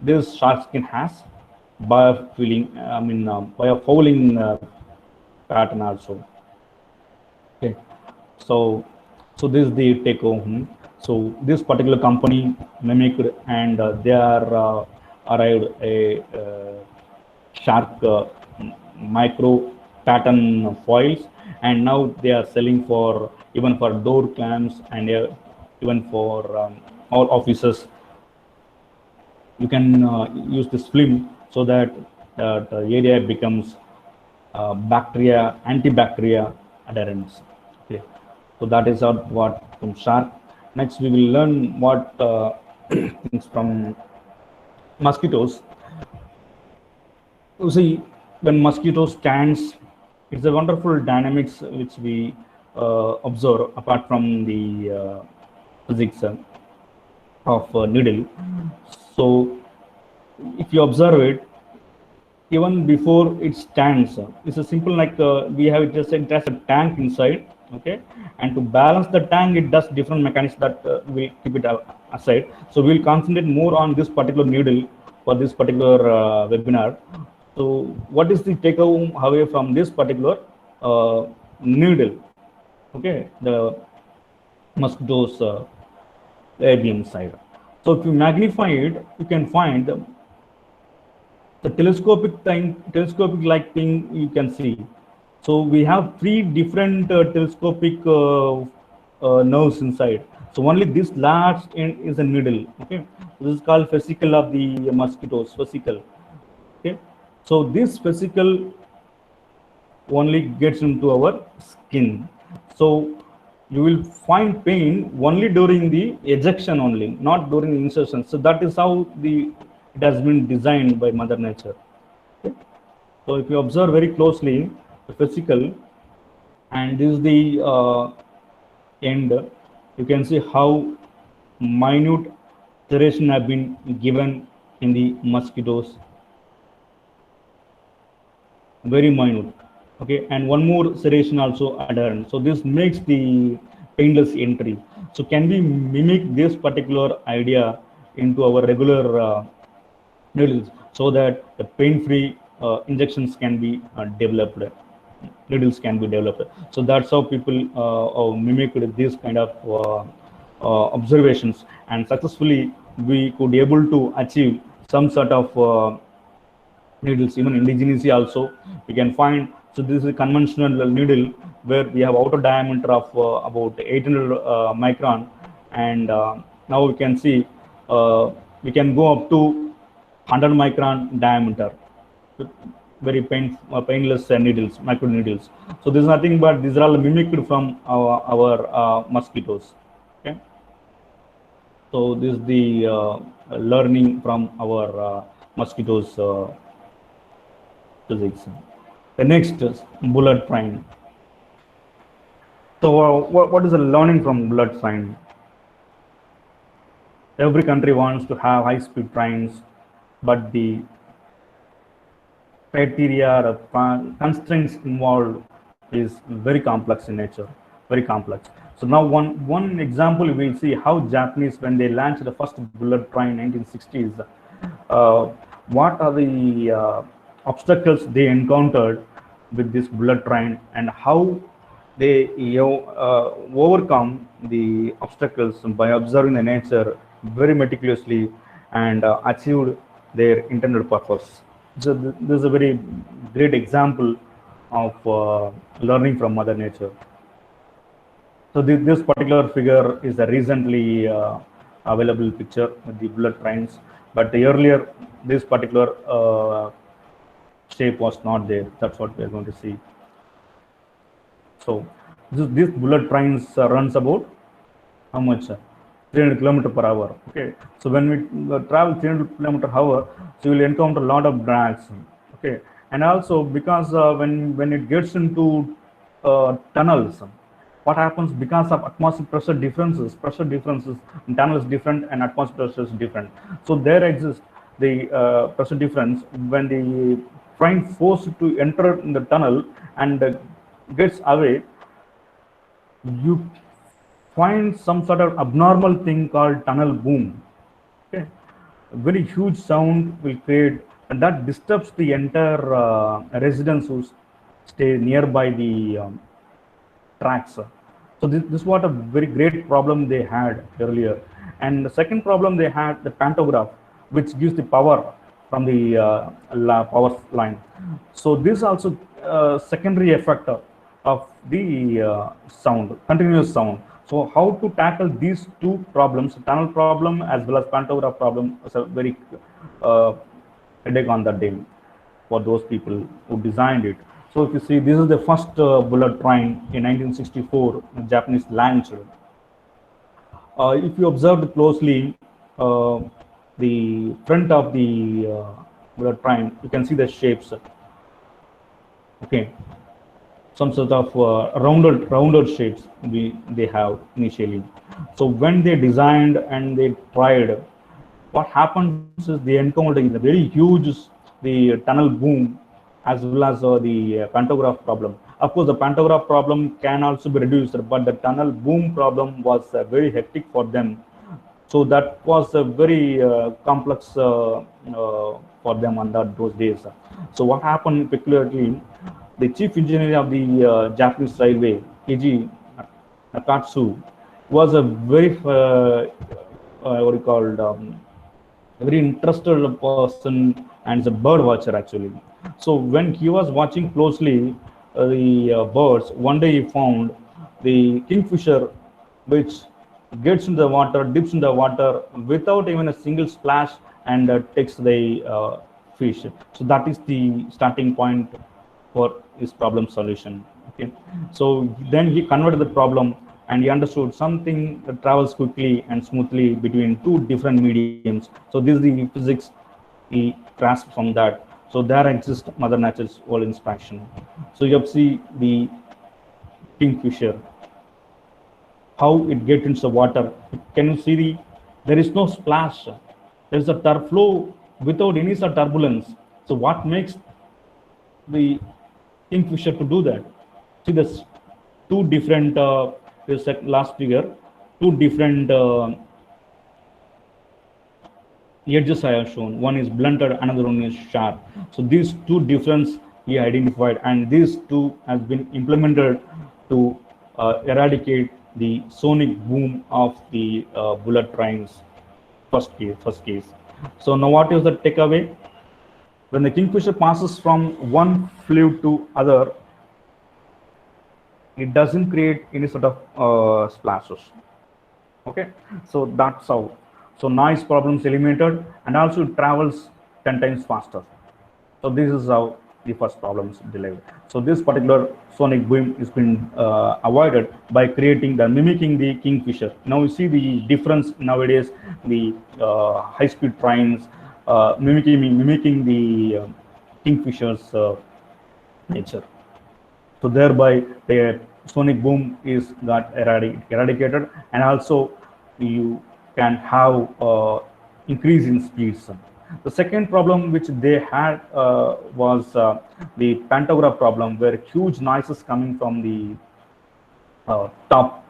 this shark skin has biofouling pattern also. Okay, so this is the take home. So this particular company mimicked, and they are arrived a shark micro pattern foils, and now they are selling for even for door clamps, and even for all offices. You can use this film so that the area becomes antibacteria adherents. Okay, so that is what from shark. Next, we will learn what things from mosquitoes. You see, when mosquito stands, it's a wonderful dynamics which we observe apart from the physics of needle. So if you observe it, even before it stands, it's a simple like we have it just a tank inside. Okay, and to balance the tank, it does different mechanisms that will keep it aside. So we'll concentrate more on this particular needle for this particular webinar. So what is the take home away from this particular needle? Okay, the mosquitoes ABM side. So if you magnify it, you can find the telescopic like thing you can see. So we have three different telescopic nerves inside. So only this large end is a needle. Okay, this is called fascicle of the mosquitoes. Fascicle. Okay, so this fascicle only gets into our skin. So you will find pain only during the ejection only, not during the insertion. So that is how it has been designed by Mother Nature. Okay? So if you observe very closely the fascicle, and this is the end, you can see how minute serration have been given in the mosquitoes. Very minute. Okay, and one more serration also adherent. So this makes the painless entry. So can we mimic this particular idea into our regular needles so that the pain-free injections can be developed, needles can be developed. So that's how people mimicked this kind of observations, and successfully we could able to achieve some sort of needles. Even indigenously also we can find. So this is a conventional needle where we have outer diameter of about 800 micron, and now we can see we can go up to 100 micron diameter. Very painless needles, micro needles. So this is nothing but these are all mimicked from our mosquitoes. Okay. So this is the learning from our mosquitoes physics. The next is bullet train. So what is the learning from bullet train? Every country wants to have high-speed trains, but the criteria, the constraints involved is very complex in nature, very complex. So now one example, we will see how Japanese, when they launched the first bullet train in 1960s, what are the obstacles they encountered with this bullet train, and how they overcome the obstacles by observing the nature very meticulously and achieved their intended purpose. So this is a very great example of learning from Mother Nature. So this particular figure is a recently available picture with the bullet trains, but earlier this particular shape was not there. That's what we are going to see. So this bullet trains runs about how much? 300 kilometer per hour. Okay, so when we travel 300 kilometer per hour, so you will encounter a lot of drags. Okay, and also because when it gets into tunnels, what happens because of atmospheric pressure differences in tunnel is different and atmospheric pressure is different. So there exists the pressure difference when the train forced to enter in the tunnel and gets away. You find some sort of abnormal thing called tunnel boom. Okay, a very huge sound will create, and that disturbs the entire residents who stay nearby the tracks. So this was a very great problem they had earlier. And the second problem they had, the pantograph, which gives the power from the power line. So this also secondary effect of the sound, continuous sound. So how to tackle these two problems, tunnel problem as well as pantograph problem, is a very headache on that day for those people who designed it. So if you see, this is the first bullet train in 1964, Japanese launched. If you observe closely the front of the bullet train, you can see the shapes. Okay, some sort of rounded shapes they have initially. So when they designed and they tried, what happens is they encountered a very huge the tunnel boom as well as the pantograph problem. Of course, the pantograph problem can also be reduced, but the tunnel boom problem was very hectic for them. So that was a very complex for them on those days. So what happened peculiarly, the chief engineer of the Japanese railway, Eiji Nakatsu, was a very what you called very interested person and is a bird watcher actually. So when he was watching closely the birds, one day he found the kingfisher, which gets in the water, dips in the water without even a single splash, and takes the fish. So that is the starting point for his problem solution. Okay, so then he converted the problem and he understood something that travels quickly and smoothly between two different mediums. So this is the physics he grasped from that. So there exists Mother Nature's whole instruction. So you see the kingfisher, how it gets into the water. Can you see there is no splash. There is a flow without any sort of turbulence. So what makes the kingfisher to do that? See this two different this last figure, two different edges I have shown. One is blunted, another one is sharp. So these two difference he identified, and these two has been implemented to eradicate the sonic boom of the bullet trains. First case. So now what is the takeaway? When the kingfisher passes from one fluid to other, it doesn't create any sort of splashes. Okay, so that's how. So noise problems eliminated, and also it travels 10 times faster. So this is how the first problem is delayed. So this particular sonic boom has been avoided by mimicking the kingfisher. Now you see the difference nowadays, the high-speed trains mimicking the kingfisher's nature. So thereby the sonic boom is got eradicated, and also you can have increase in speeds. The second problem which they had was the pantograph problem, where huge noises coming from the top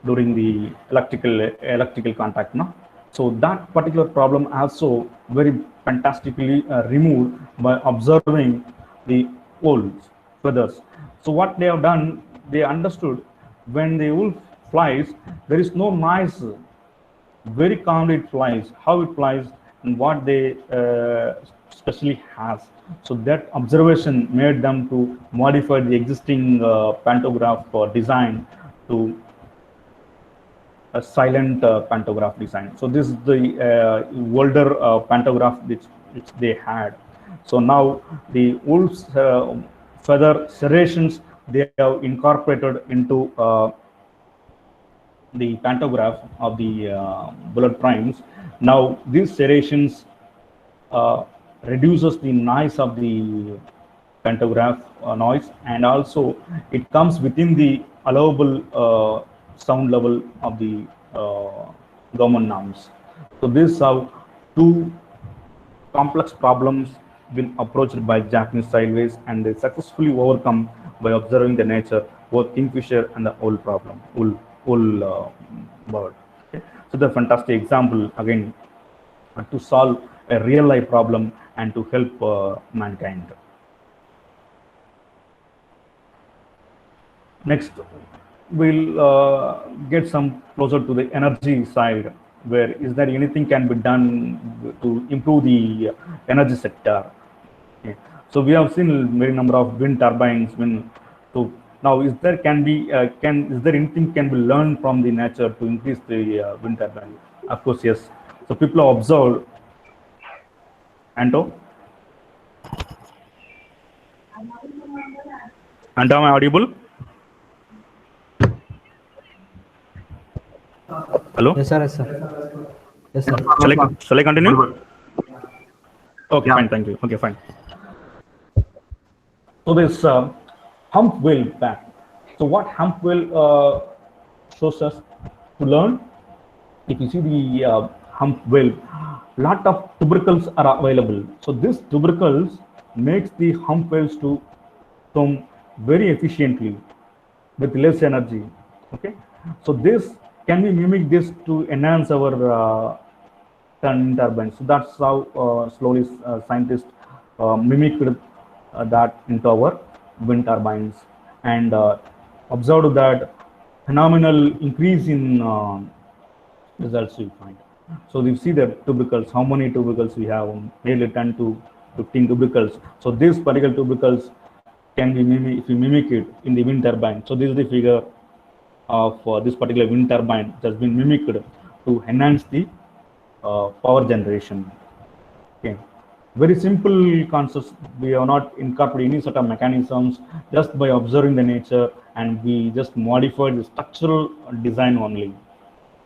during the electrical contact. No? So that particular problem also very fantastically removed by observing the wolves, feathers. So what they have done, they understood when the wolf flies, there is no noise. Very calmly it flies, how it flies, and what they specially has. So that observation made them to modify the existing pantograph design to a silent pantograph design. So this is the older pantograph which they had. So now the wolf's feather serrations, they have incorporated into the pantograph of the bullet primes. Now these serrations reduces the noise of the pantograph noise, and also it comes within the allowable sound level of the government norms. So these are two complex problems been approached by Japanese Railways, and they successfully overcome by observing the nature, both kingfisher and the owl problem, owl bird. Okay. So the fantastic example again to solve a real life problem and to help mankind. Next, we'll get some closer to the energy side, where is there anything can be done to improve the energy sector. Okay. So we have seen many number of wind turbines. So now, is there is there anything can be learned from the nature to increase the wind turbine? Of course, yes. So people have observed. Anto, am I audible? Hello? Yes, sir. Yes, sir. Yes, sir. Shall I continue? Okay, Yeah. fine. Thank you. Okay, fine. So this hump whale back. So what hump whale shows us to learn? If you see the hump whale, lot of tubercles are available. So this tubercles makes the hump whales to swim very efficiently with less energy. Okay, so this can we mimic this to enhance our turbines? So that's how slowly scientists mimicked that into our wind turbines, and observed that phenomenal increase in results we find. So we see the tubercles, how many tubercles we have, nearly 10 to 15 tubercles. So these particular tubercles can be mimic, if we mimic it in the wind turbine. So this is the figure of this particular wind turbine which has been mimicked to enhance the power generation. Okay, very simple concepts. We have not incorporated any sort of mechanisms, just by observing the nature, and we just modified the structural design only.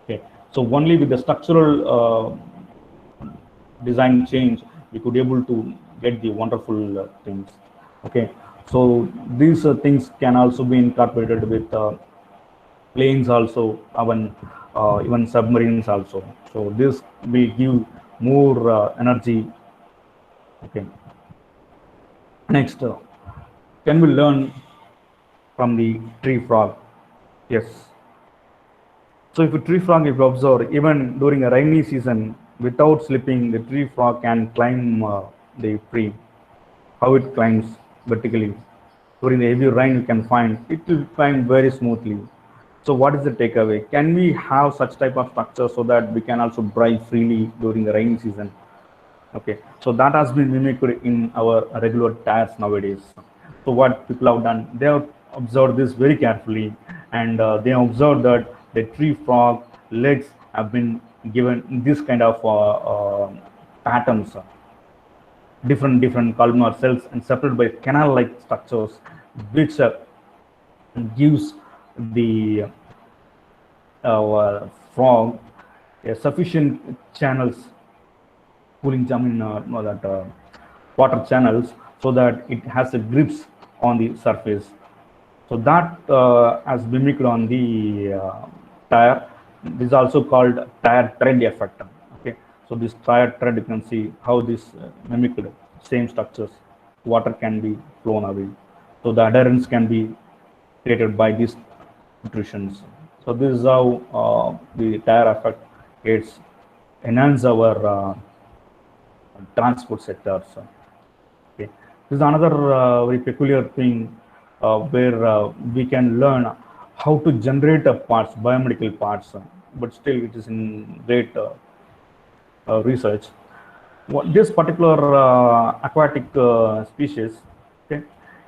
Okay, so only with the structural design change we could able to get the wonderful things. Okay, so these things can also be incorporated with planes also, even submarines also. So this will give more energy. Okay. Next, can we learn from the tree frog? Yes. So if a tree frog, if you observe, even during a rainy season, without slipping, the tree frog can climb the tree. How it climbs vertically. During the heavy rain, you can find it will climb very smoothly. So what is the takeaway? Can we have such type of structure so that we can also drive freely during the rainy season? Okay, so that has been mimicked in our regular tires nowadays. So what people have done, they have observed this very carefully, and they have observed that the tree frog legs have been given this kind of patterns, different columnar cells, and separated by canal-like structures, which gives the frog sufficient channels, cooling water channels, so that it has a grips on the surface. So that has been mimicked on the tire. This is also called tire tread effect. Okay, so this tire tread, you can see how this mimicked same structures. Water can be flown away, so the adherence can be created by these intrusions. So this is how the tire effect gets enhance our transport sectors. Okay, this is another very peculiar thing where we can learn how to generate parts, biomedical parts, but still it is in great research. This particular aquatic species, okay,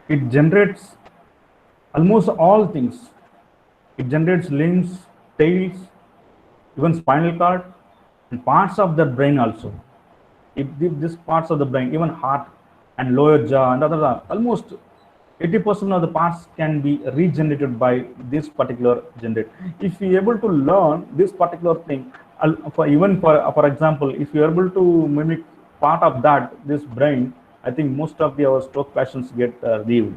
it generates almost all things. It generates limbs, tails, even spinal cord, and parts of the brain also. If these parts of the brain, even heart, and lower jaw and other, almost 80% of the parts can be regenerated by this particular generate. If we are able to learn this particular thing, for even for example, if you are able to mimic part of that, this brain, I think most of our stroke patients get relieved.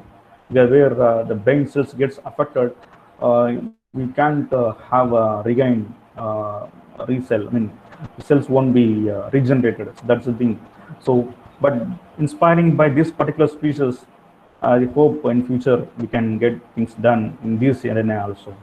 Where the brain cells gets affected, we can't have a regain resell. I mean, the cells won't be regenerated. That's the thing. So, but inspiring by this particular species, I hope in future we can get things done in this arena also.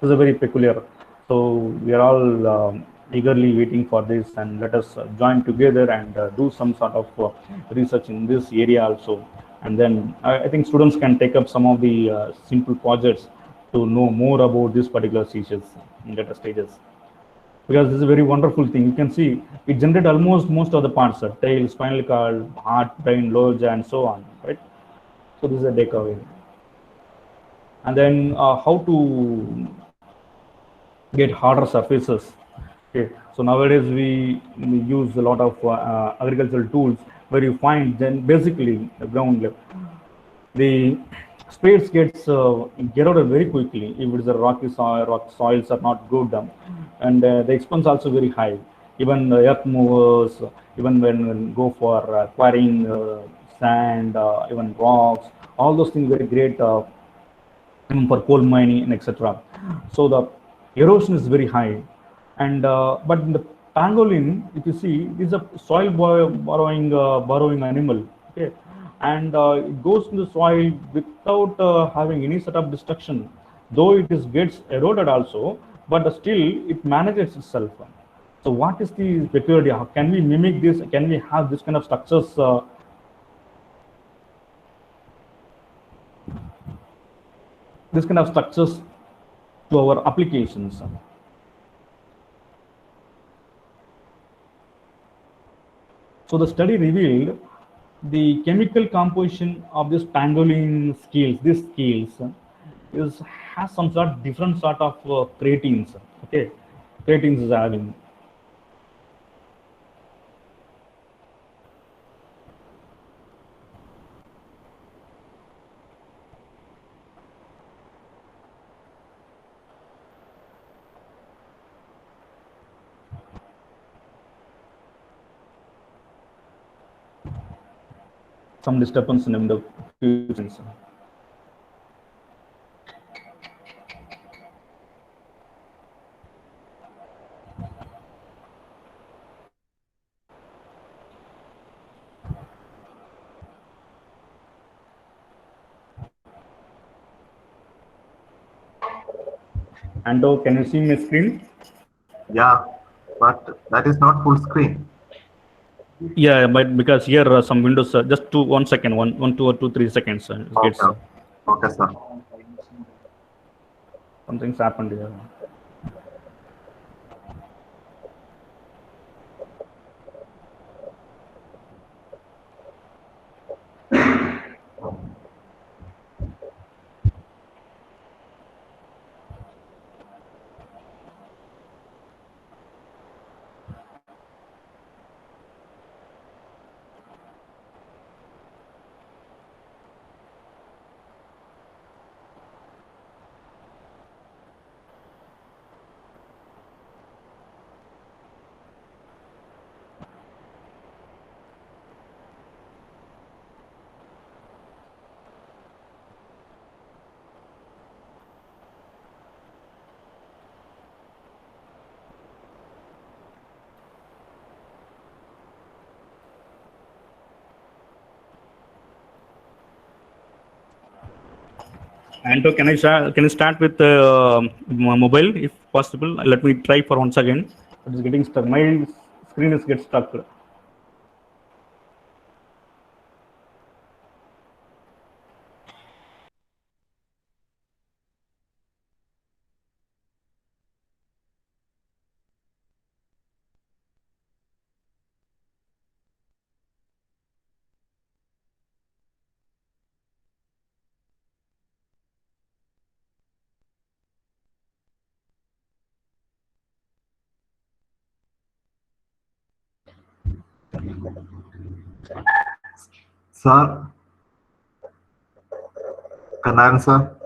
This is a very peculiar. So we are all eagerly waiting for this, and let us join together and do some sort of research in this area also. And then I think students can take up some of the simple projects to know more about this particular species in later stages. Because this is a very wonderful thing. You can see it generates almost most of the parts, tail, spinal cord, heart, brain, lower jaw, and so on, right? So this is a takeaway. And then how to get harder surfaces. Okay, so nowadays we use a lot of agricultural tools where you find then basically the ground level. The spades gets eroded very quickly if it is a rocky soil. Rock soils are not good, and the expense also very high. Even the earth movers, even when go for quarrying sand, even rocks, all those things very great. Even for coal mining and etc. So the erosion is very high, and but in the pangolin, if you see, it is a soil borrowing animal. Okay, and it goes in the soil without having any sort of destruction, though it is gets eroded also, but still it manages itself. So what is the peculiarity? How can we mimic this? Can we have this kind of structures? This kind of structures to our applications. So the study revealed the chemical composition of this pangolin scales. This scales is has some sort of different sort of creatines. Okay, creatines is having. Some disturbance in the fusions. Ando, can you see my screen? Yeah, but that is not full screen. Yeah, but because here some windows, just 1 second, 2 or 2, 3 seconds, it Okay, gets okay, sir. something's happened here. Anto, can I start with mobile if possible? Let me try for once again. It is getting stuck. My screen is get stuck. Sir, can I answer?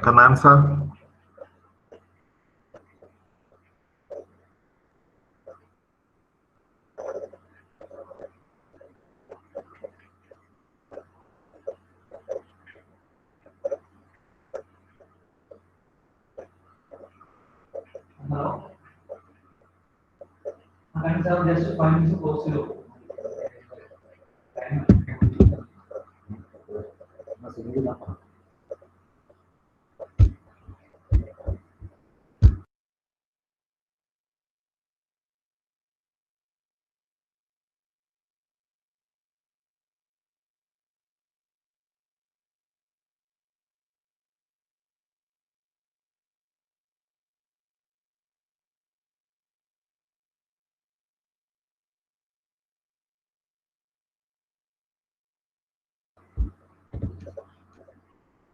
Can I answer? Now, and just find the possible.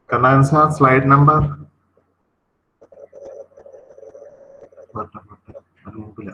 Can I answer slide number? അതിന് മുമ്പില്ല.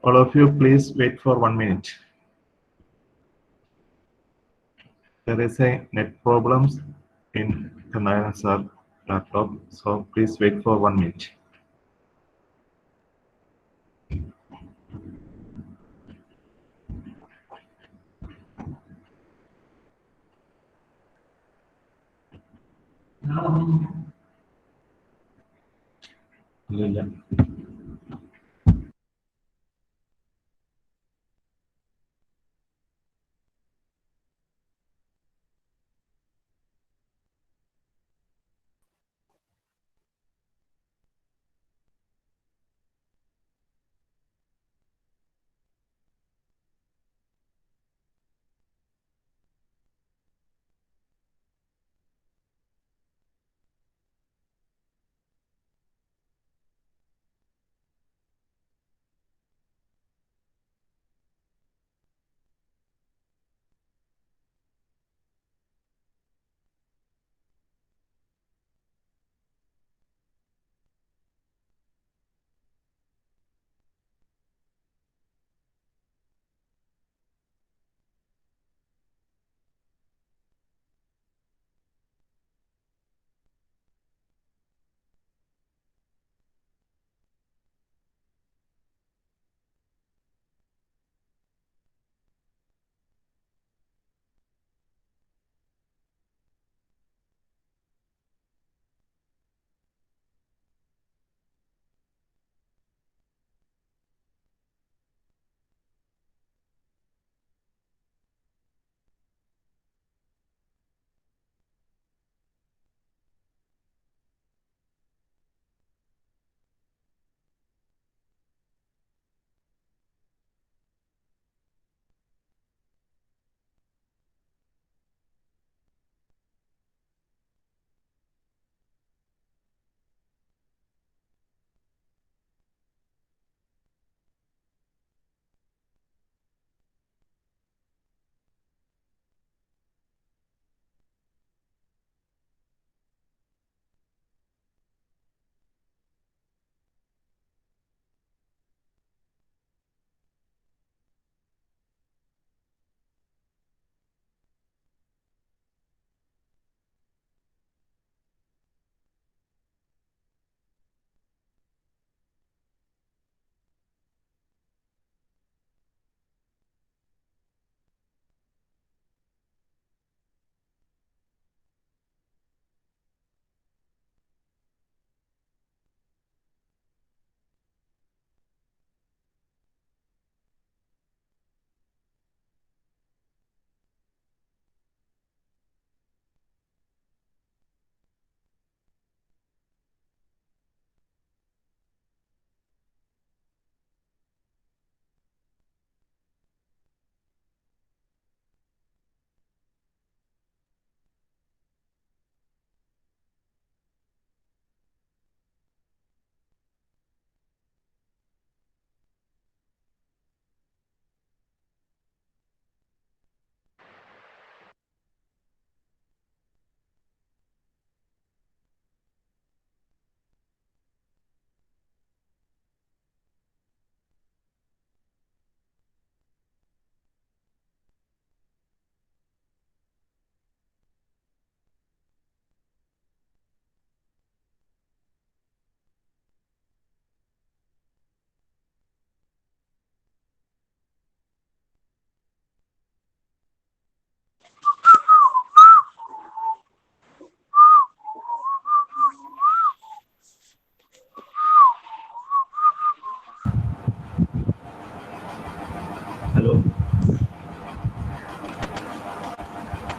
All of you, please wait for 1 minute. There is a net problems in the Sir laptop, so please wait for 1 minute. Now, ഇല്ലില്ല.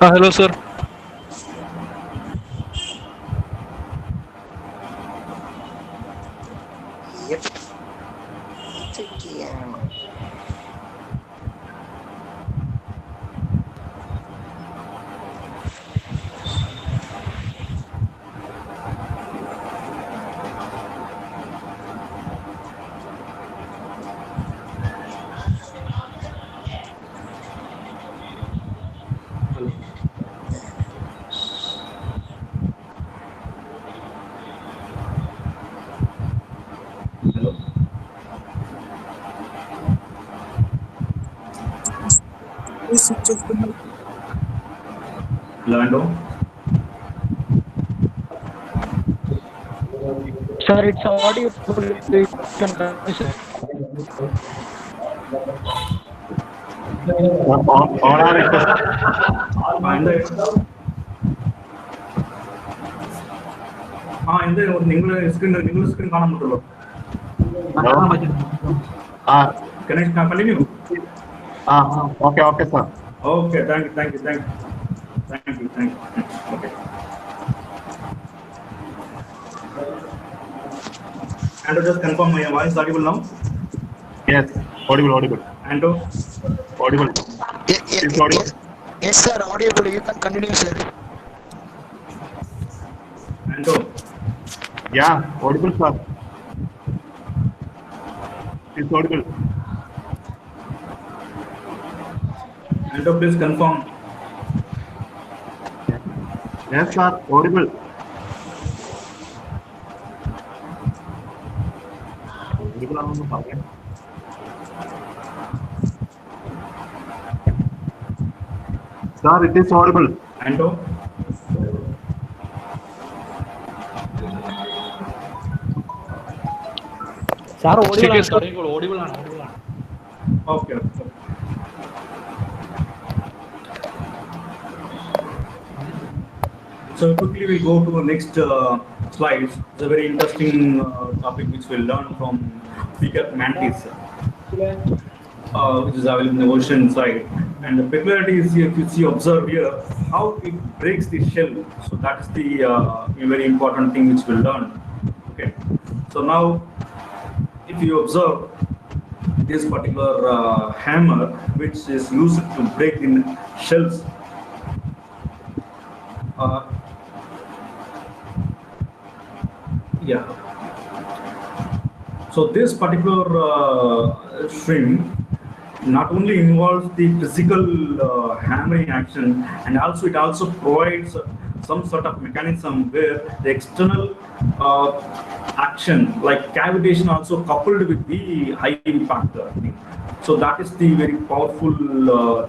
Hello, sir. Yep. Sekian. Lando? Sir, it's audible. You can continue, sir. On our request. നിങ്ങൾ screen കാണാൻ പറ്റുള്ളൂ. Can I continue? Okay, sir. Okay, thank you. Okay. And just confirm my voice is audible now. Yes, audible. Anto, Audible. It's audible. Yes, sir. Audible. You can continue, sir. Anto, Yeah, audible, sir. It's audible. Anto, please confirm. Yes, sir. Audible. Audible ആണെന്ന് പറയാം. Sir, it is audible. Anto, Sir, audible. okay. So quickly we go to the next slides. It's a very interesting topic which we'll learn from Peacock mantis, which is available in the ocean side. And the peculiarity is here, if you see, observe here how it breaks the shell. So that is the very important thing which we'll learn. Okay. So now, if you observe this particular hammer, which is used to break in shells. Yeah. So this particular shrimp not only involves the physical hammering action, and also it also provides some sort of mechanism where the external action like cavitation also coupled with the high impact thing. So that is the very powerful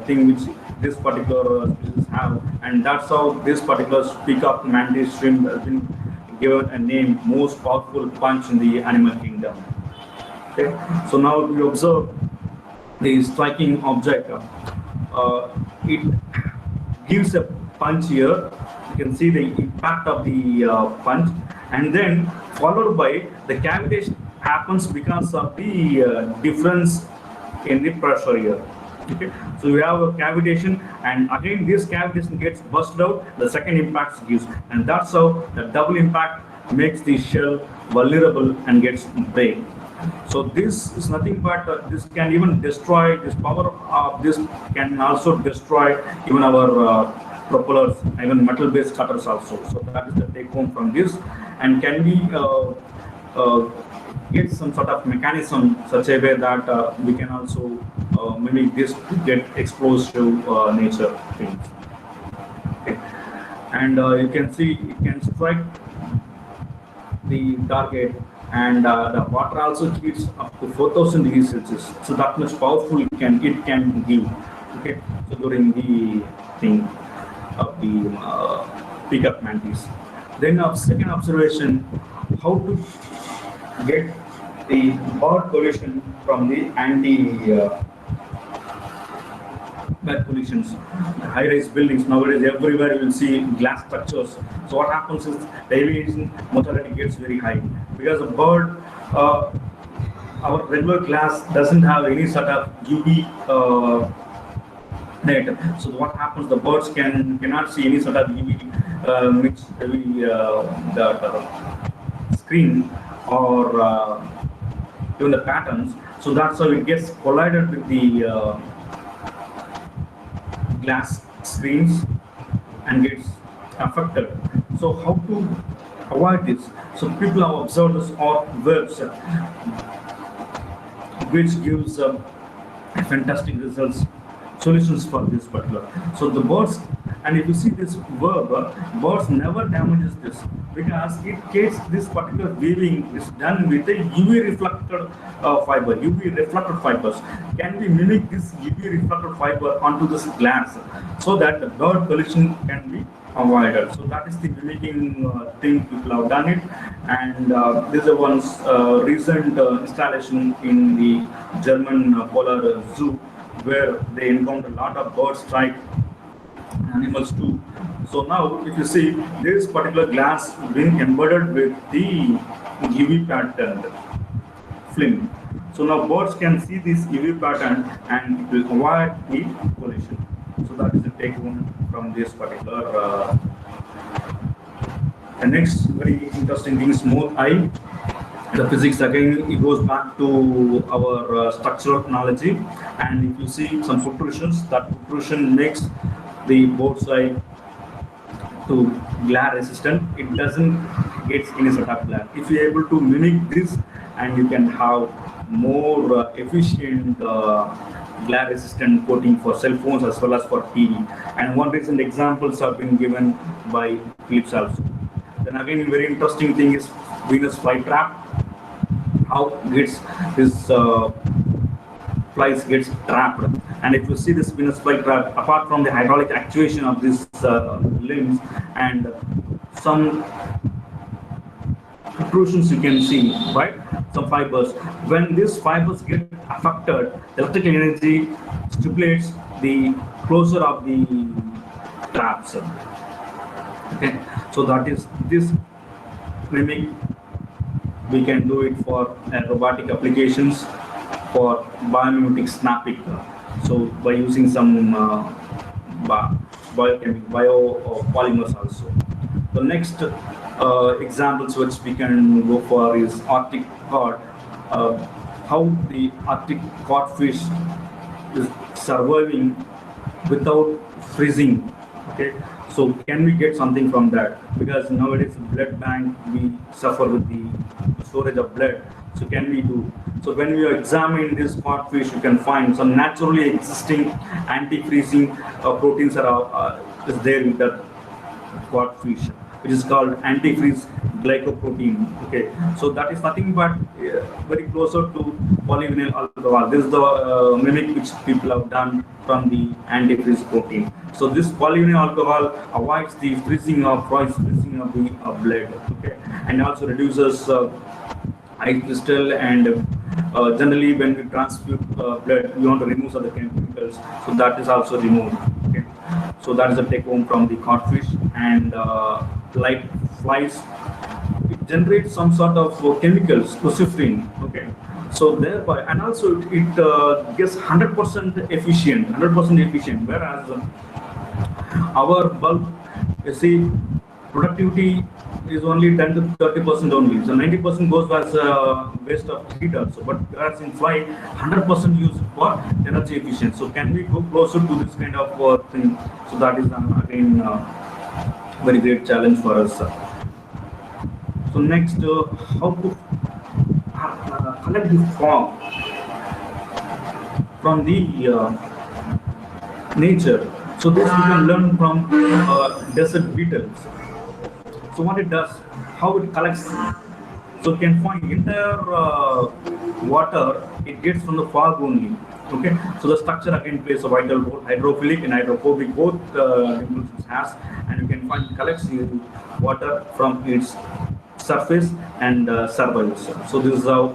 thing which this particular species have, and that's how this particular Peacock mantis shrimp has been given a name, most powerful punch in the animal kingdom. Okay, so now we observe the striking object. It gives a punch here. You can see the impact of the punch, and then followed by the cavitation happens because of the difference in the pressure here. Okay, so we have a cavitation, and again this cavitation gets busted out, the second impact gives, and that's how the double impact makes the shell vulnerable and gets break. So this is nothing but this can even destroy, this power of this can also destroy even our propellers, even metal based cutters also. So that is the take home from this. And can we get some sort of mechanism such a way that we can also mimic this to get exposed to nature things. Okay. And you can see it can strike the target, and the water also heats up to 4,000 degrees Celsius. So that much powerful it can give. Okay, so during the thing of the Peacock mantis. Then second observation, how to get the bird pollution from the bad pollutions. High-rise buildings nowadays everywhere you will see glass structures. So what happens is the aviation mortality gets very high because the bird, our regular glass doesn't have any sort of UV net. So what happens? The birds cannot see any sort of screen or even the patterns. So that's how it gets collided with the glass screens and gets affected. So how to avoid this? So people have observed this or webs, which gives fantastic results, solutions for this particular. So the birds, and if you see this verb, birds never damages this because it gets this particular weaving is done with a UV reflected fiber, UV reflected fibers. Can we mimic this UV reflected fiber onto this glass so that the bird collision can be avoided? So that is the mimicking thing people have done it, and this is one's recent installation in the German polar zoo, where they encounter a lot of bird strike animals too. So now if you see this particular glass being embedded with the UV pattern film, so now birds can see this UV pattern and it will avoid the collision. So that is the take home from this particular. The next very interesting thing is smooth eye. The physics again, it goes back to our structural analogy, and if you see some protrusions, that protrusion makes the both side to glare resistant. It doesn't get any sort of glare. If you're able to mimic this, and you can have more efficient glare resistant coating for cell phones as well as for TV. And one recent examples have been given by Philips also. Then again, very interesting thing is Venus flytrap. How gets this flies gets trapped, and if you see this Venus flytrap, apart from the hydraulic actuation of this limbs and some protrusions you can see, right? Some fibers. When these fibers get affected, the electrical energy stimulates the closure of the traps. Okay, so that is this mimic. We can do it for robotic applications, for biomimetic snapping. So by using some biopolymers also. The next examples which we can go for is Arctic cod. How the Arctic codfish is surviving without freezing. Okay, so can we get something from that? Because nowadays blood bank, we suffer with the storage of blood. So can we do? So when we examine this codfish, you can find some naturally existing anti-freezing proteins are is there in that codfish, which is called antifreeze glycoprotein. Okay, so that is nothing but very closer to polyvinyl alcohol. This is the mimic which people have done from the antifreeze protein. So this polyvinyl alcohol avoids the freezing of the blood. Okay, and also reduces ice crystal, and generally when we transfuse blood, we want to remove other chemicals, so that is also removed. Okay, so that is a take home from the codfish. And like flies, it generates some sort of chemicals, luciferin. Okay, so thereby, and also it gets 100% efficient, whereas our bulb, you see, productivity is only 10 to 30% only. So 90% goes as waste of heat also. But whereas in fly, 100% used for energy efficient. So can we go closer to this kind of thing? So that is again very great challenge for us. So next, how to collect the fog from the nature. So this we can learn from desert beetles. So what it does, how it collects. So you can find entire water, it gets from the fog only. Okay, so the structure again plays a vital role. Hydrophilic and hydrophobic both impulses has, and you can find collects the water from its surface and survives. So this is how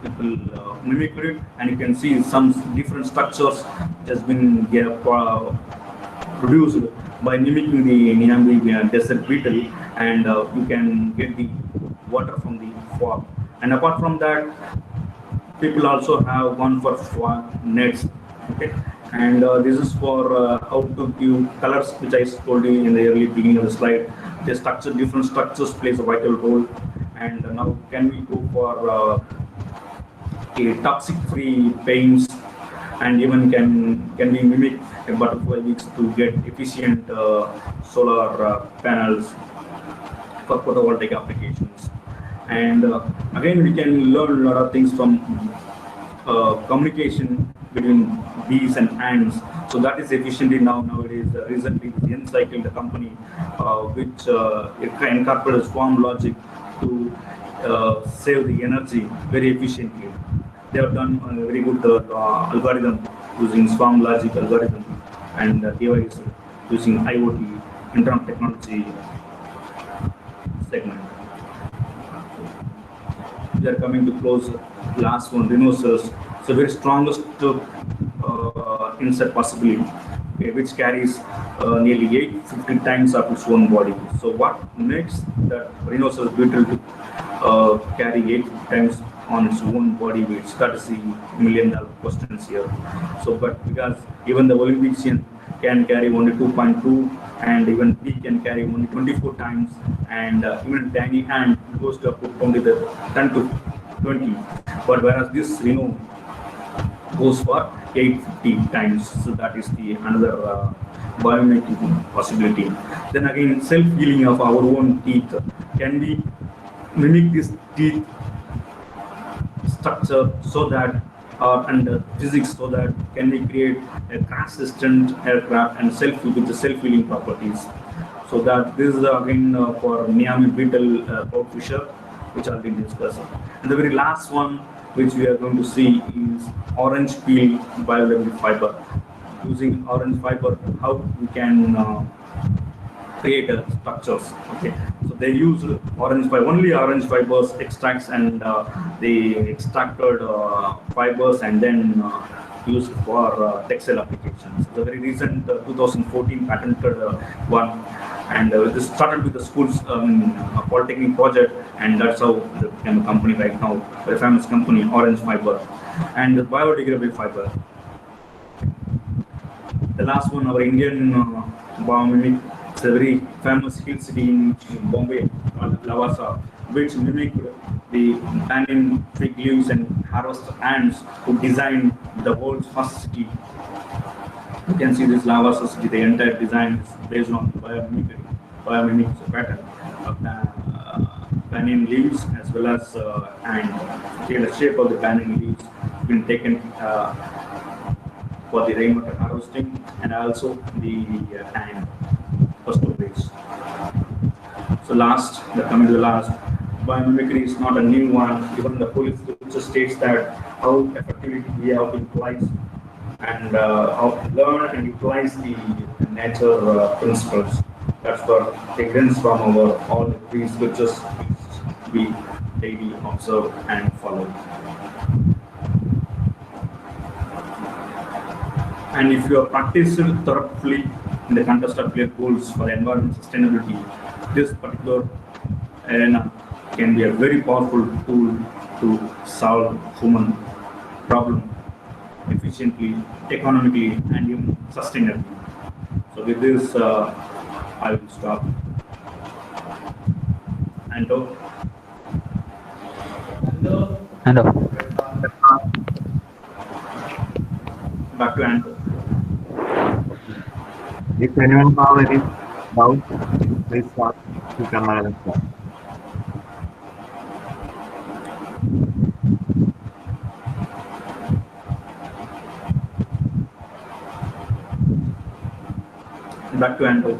people mimic it, and you can see some different structures has been produced by mimicking the Niambi desert beetle, and you can get the water from the fog. And apart from that, people also have gone for fog nets Okay, and this is for how to give colors, which I told you in the early beginning of the slide. The structure, different structures plays a vital role. And now can we go for a toxic-free paints, and even can we mimic a butterfly wings to get efficient solar panels for photovoltaic applications. And again, we can learn a lot of things from communication between bees and ants. So that is efficiently nowadays. Recently, the N-Cycle, the company, which incorporates swarm logic to save the energy very efficiently. They have done a very good algorithm using swarm logic algorithm and device using IoT, Internet technology segment. We are coming to close. Last one, rhinoceros. So very strongest insect possibly, okay, which carries nearly 850 times of its own body. So what makes that rhinoceros beetle to carry 850 times on its own body weight? That is the million-dollar questions here. So, but because even the Olympian can carry only 2.2, and even bee can carry only 24 times, and even tiny ant goes to up to only the 10 to 20. But whereas this rhino goes for 850 times. So that is the another biomimicry possibility. Then again, self-healing of our own teeth. Can we mimic this teeth structure so that and physics, so that can we create a crash-resistant aircraft and with the self-healing properties? So that this is again for Miami beetle cloud fisher, which are being discussed. And the very last one, which we are going to see, is orange peel biodegradable fiber. Using orange fiber, how we can create structures. Okay, so they use only orange fibers extracts, and they extracted fibers and then used for textile applications. The very recent 2014 patented one, and this started with the school's polytechnic project, and that's how it became a company right now, a very famous company, Orange Fiber, and the biodegradable fiber. The last one, our Indian biomimic. It's a very famous hill city in Bombay called Lavasa, which mimicked the banyan fig leaves and harvest ants who designed the world's first city. You can see this Lavasa city, the entire design is based on biomimicry pattern of banyan leaves as well as ant. The shape of the banyan leaves has been taken for the rainwater harvesting, and also the ant. So coming to the last, biomimicry is not a new one. Even the Holy Scripture states that how effectively we have to utilize and how to learn and utilize the nature principles. That's what evidence from our all the three scriptures which we daily observe and follow. And if you are practiced thoroughly in the context of clear goals for the environment sustainability, this particular arena can be a very powerful tool to solve human problem efficiently, economically, and even sustainably. So with this, I will stop. Anto? Hello. Back to Anto. If anyone have any doubt, please start the camera and start. Back to Anto.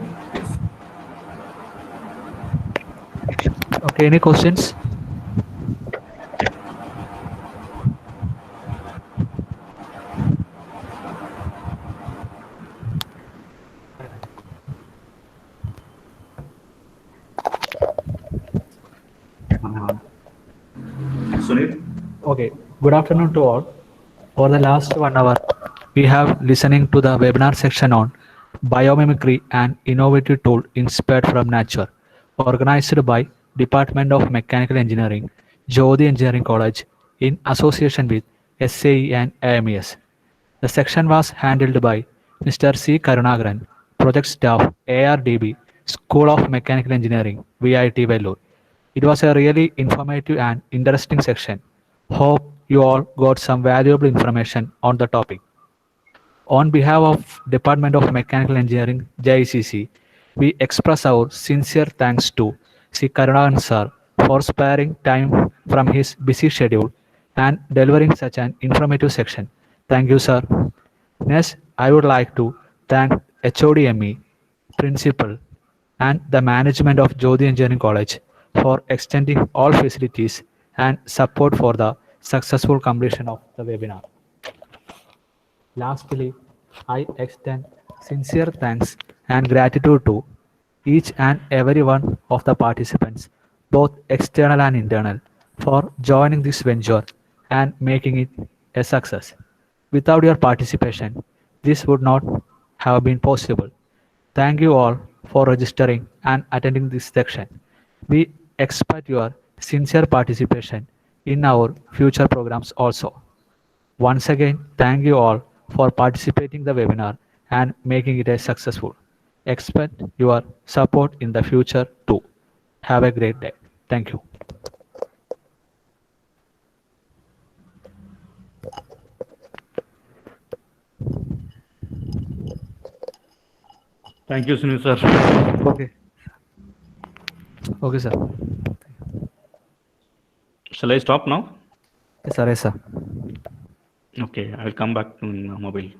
Okay, any questions? Sunil? Okay, good afternoon to all. For the last 1 hour, we have listening to the webinar section on biomimicry, an innovative tool inspired from nature, organized by Department of Mechanical Engineering, Jyoti Engineering College, in association with SAE and AMES. The section was handled by Mr. C. Karunagaran, Project Staff, ARDB, School of Mechanical Engineering, VIT Vellore. It was a really informative and interesting section. Hope you all got some valuable information on the topic. On behalf of Department of Mechanical Engineering, JICC, we express our sincere thanks to C. Karunagan sir for sparing time from his busy schedule and delivering such an informative section. Thank you, sir. Next, I would like to thank HODME, Principal, and the management of Jyoti Engineering College for extending all facilities and support for the successful completion of the webinar. Lastly, I extend sincere thanks and gratitude to each and every one of the participants, both external and internal, for joining this venture and making it a success. Without your participation, this would not have been possible. Thank you all for registering and attending this section. We expect your sincere participation in our future programs also. Once again, thank you all for participating in the webinar and making it a successful. Expect your support in the future too. Have a great day. Thank you. Thank you, Sunil sir. Okay. Okay, sir. Shall I stop now? Yes, sir. Yes, sir. Okay, I'll come back to mobile.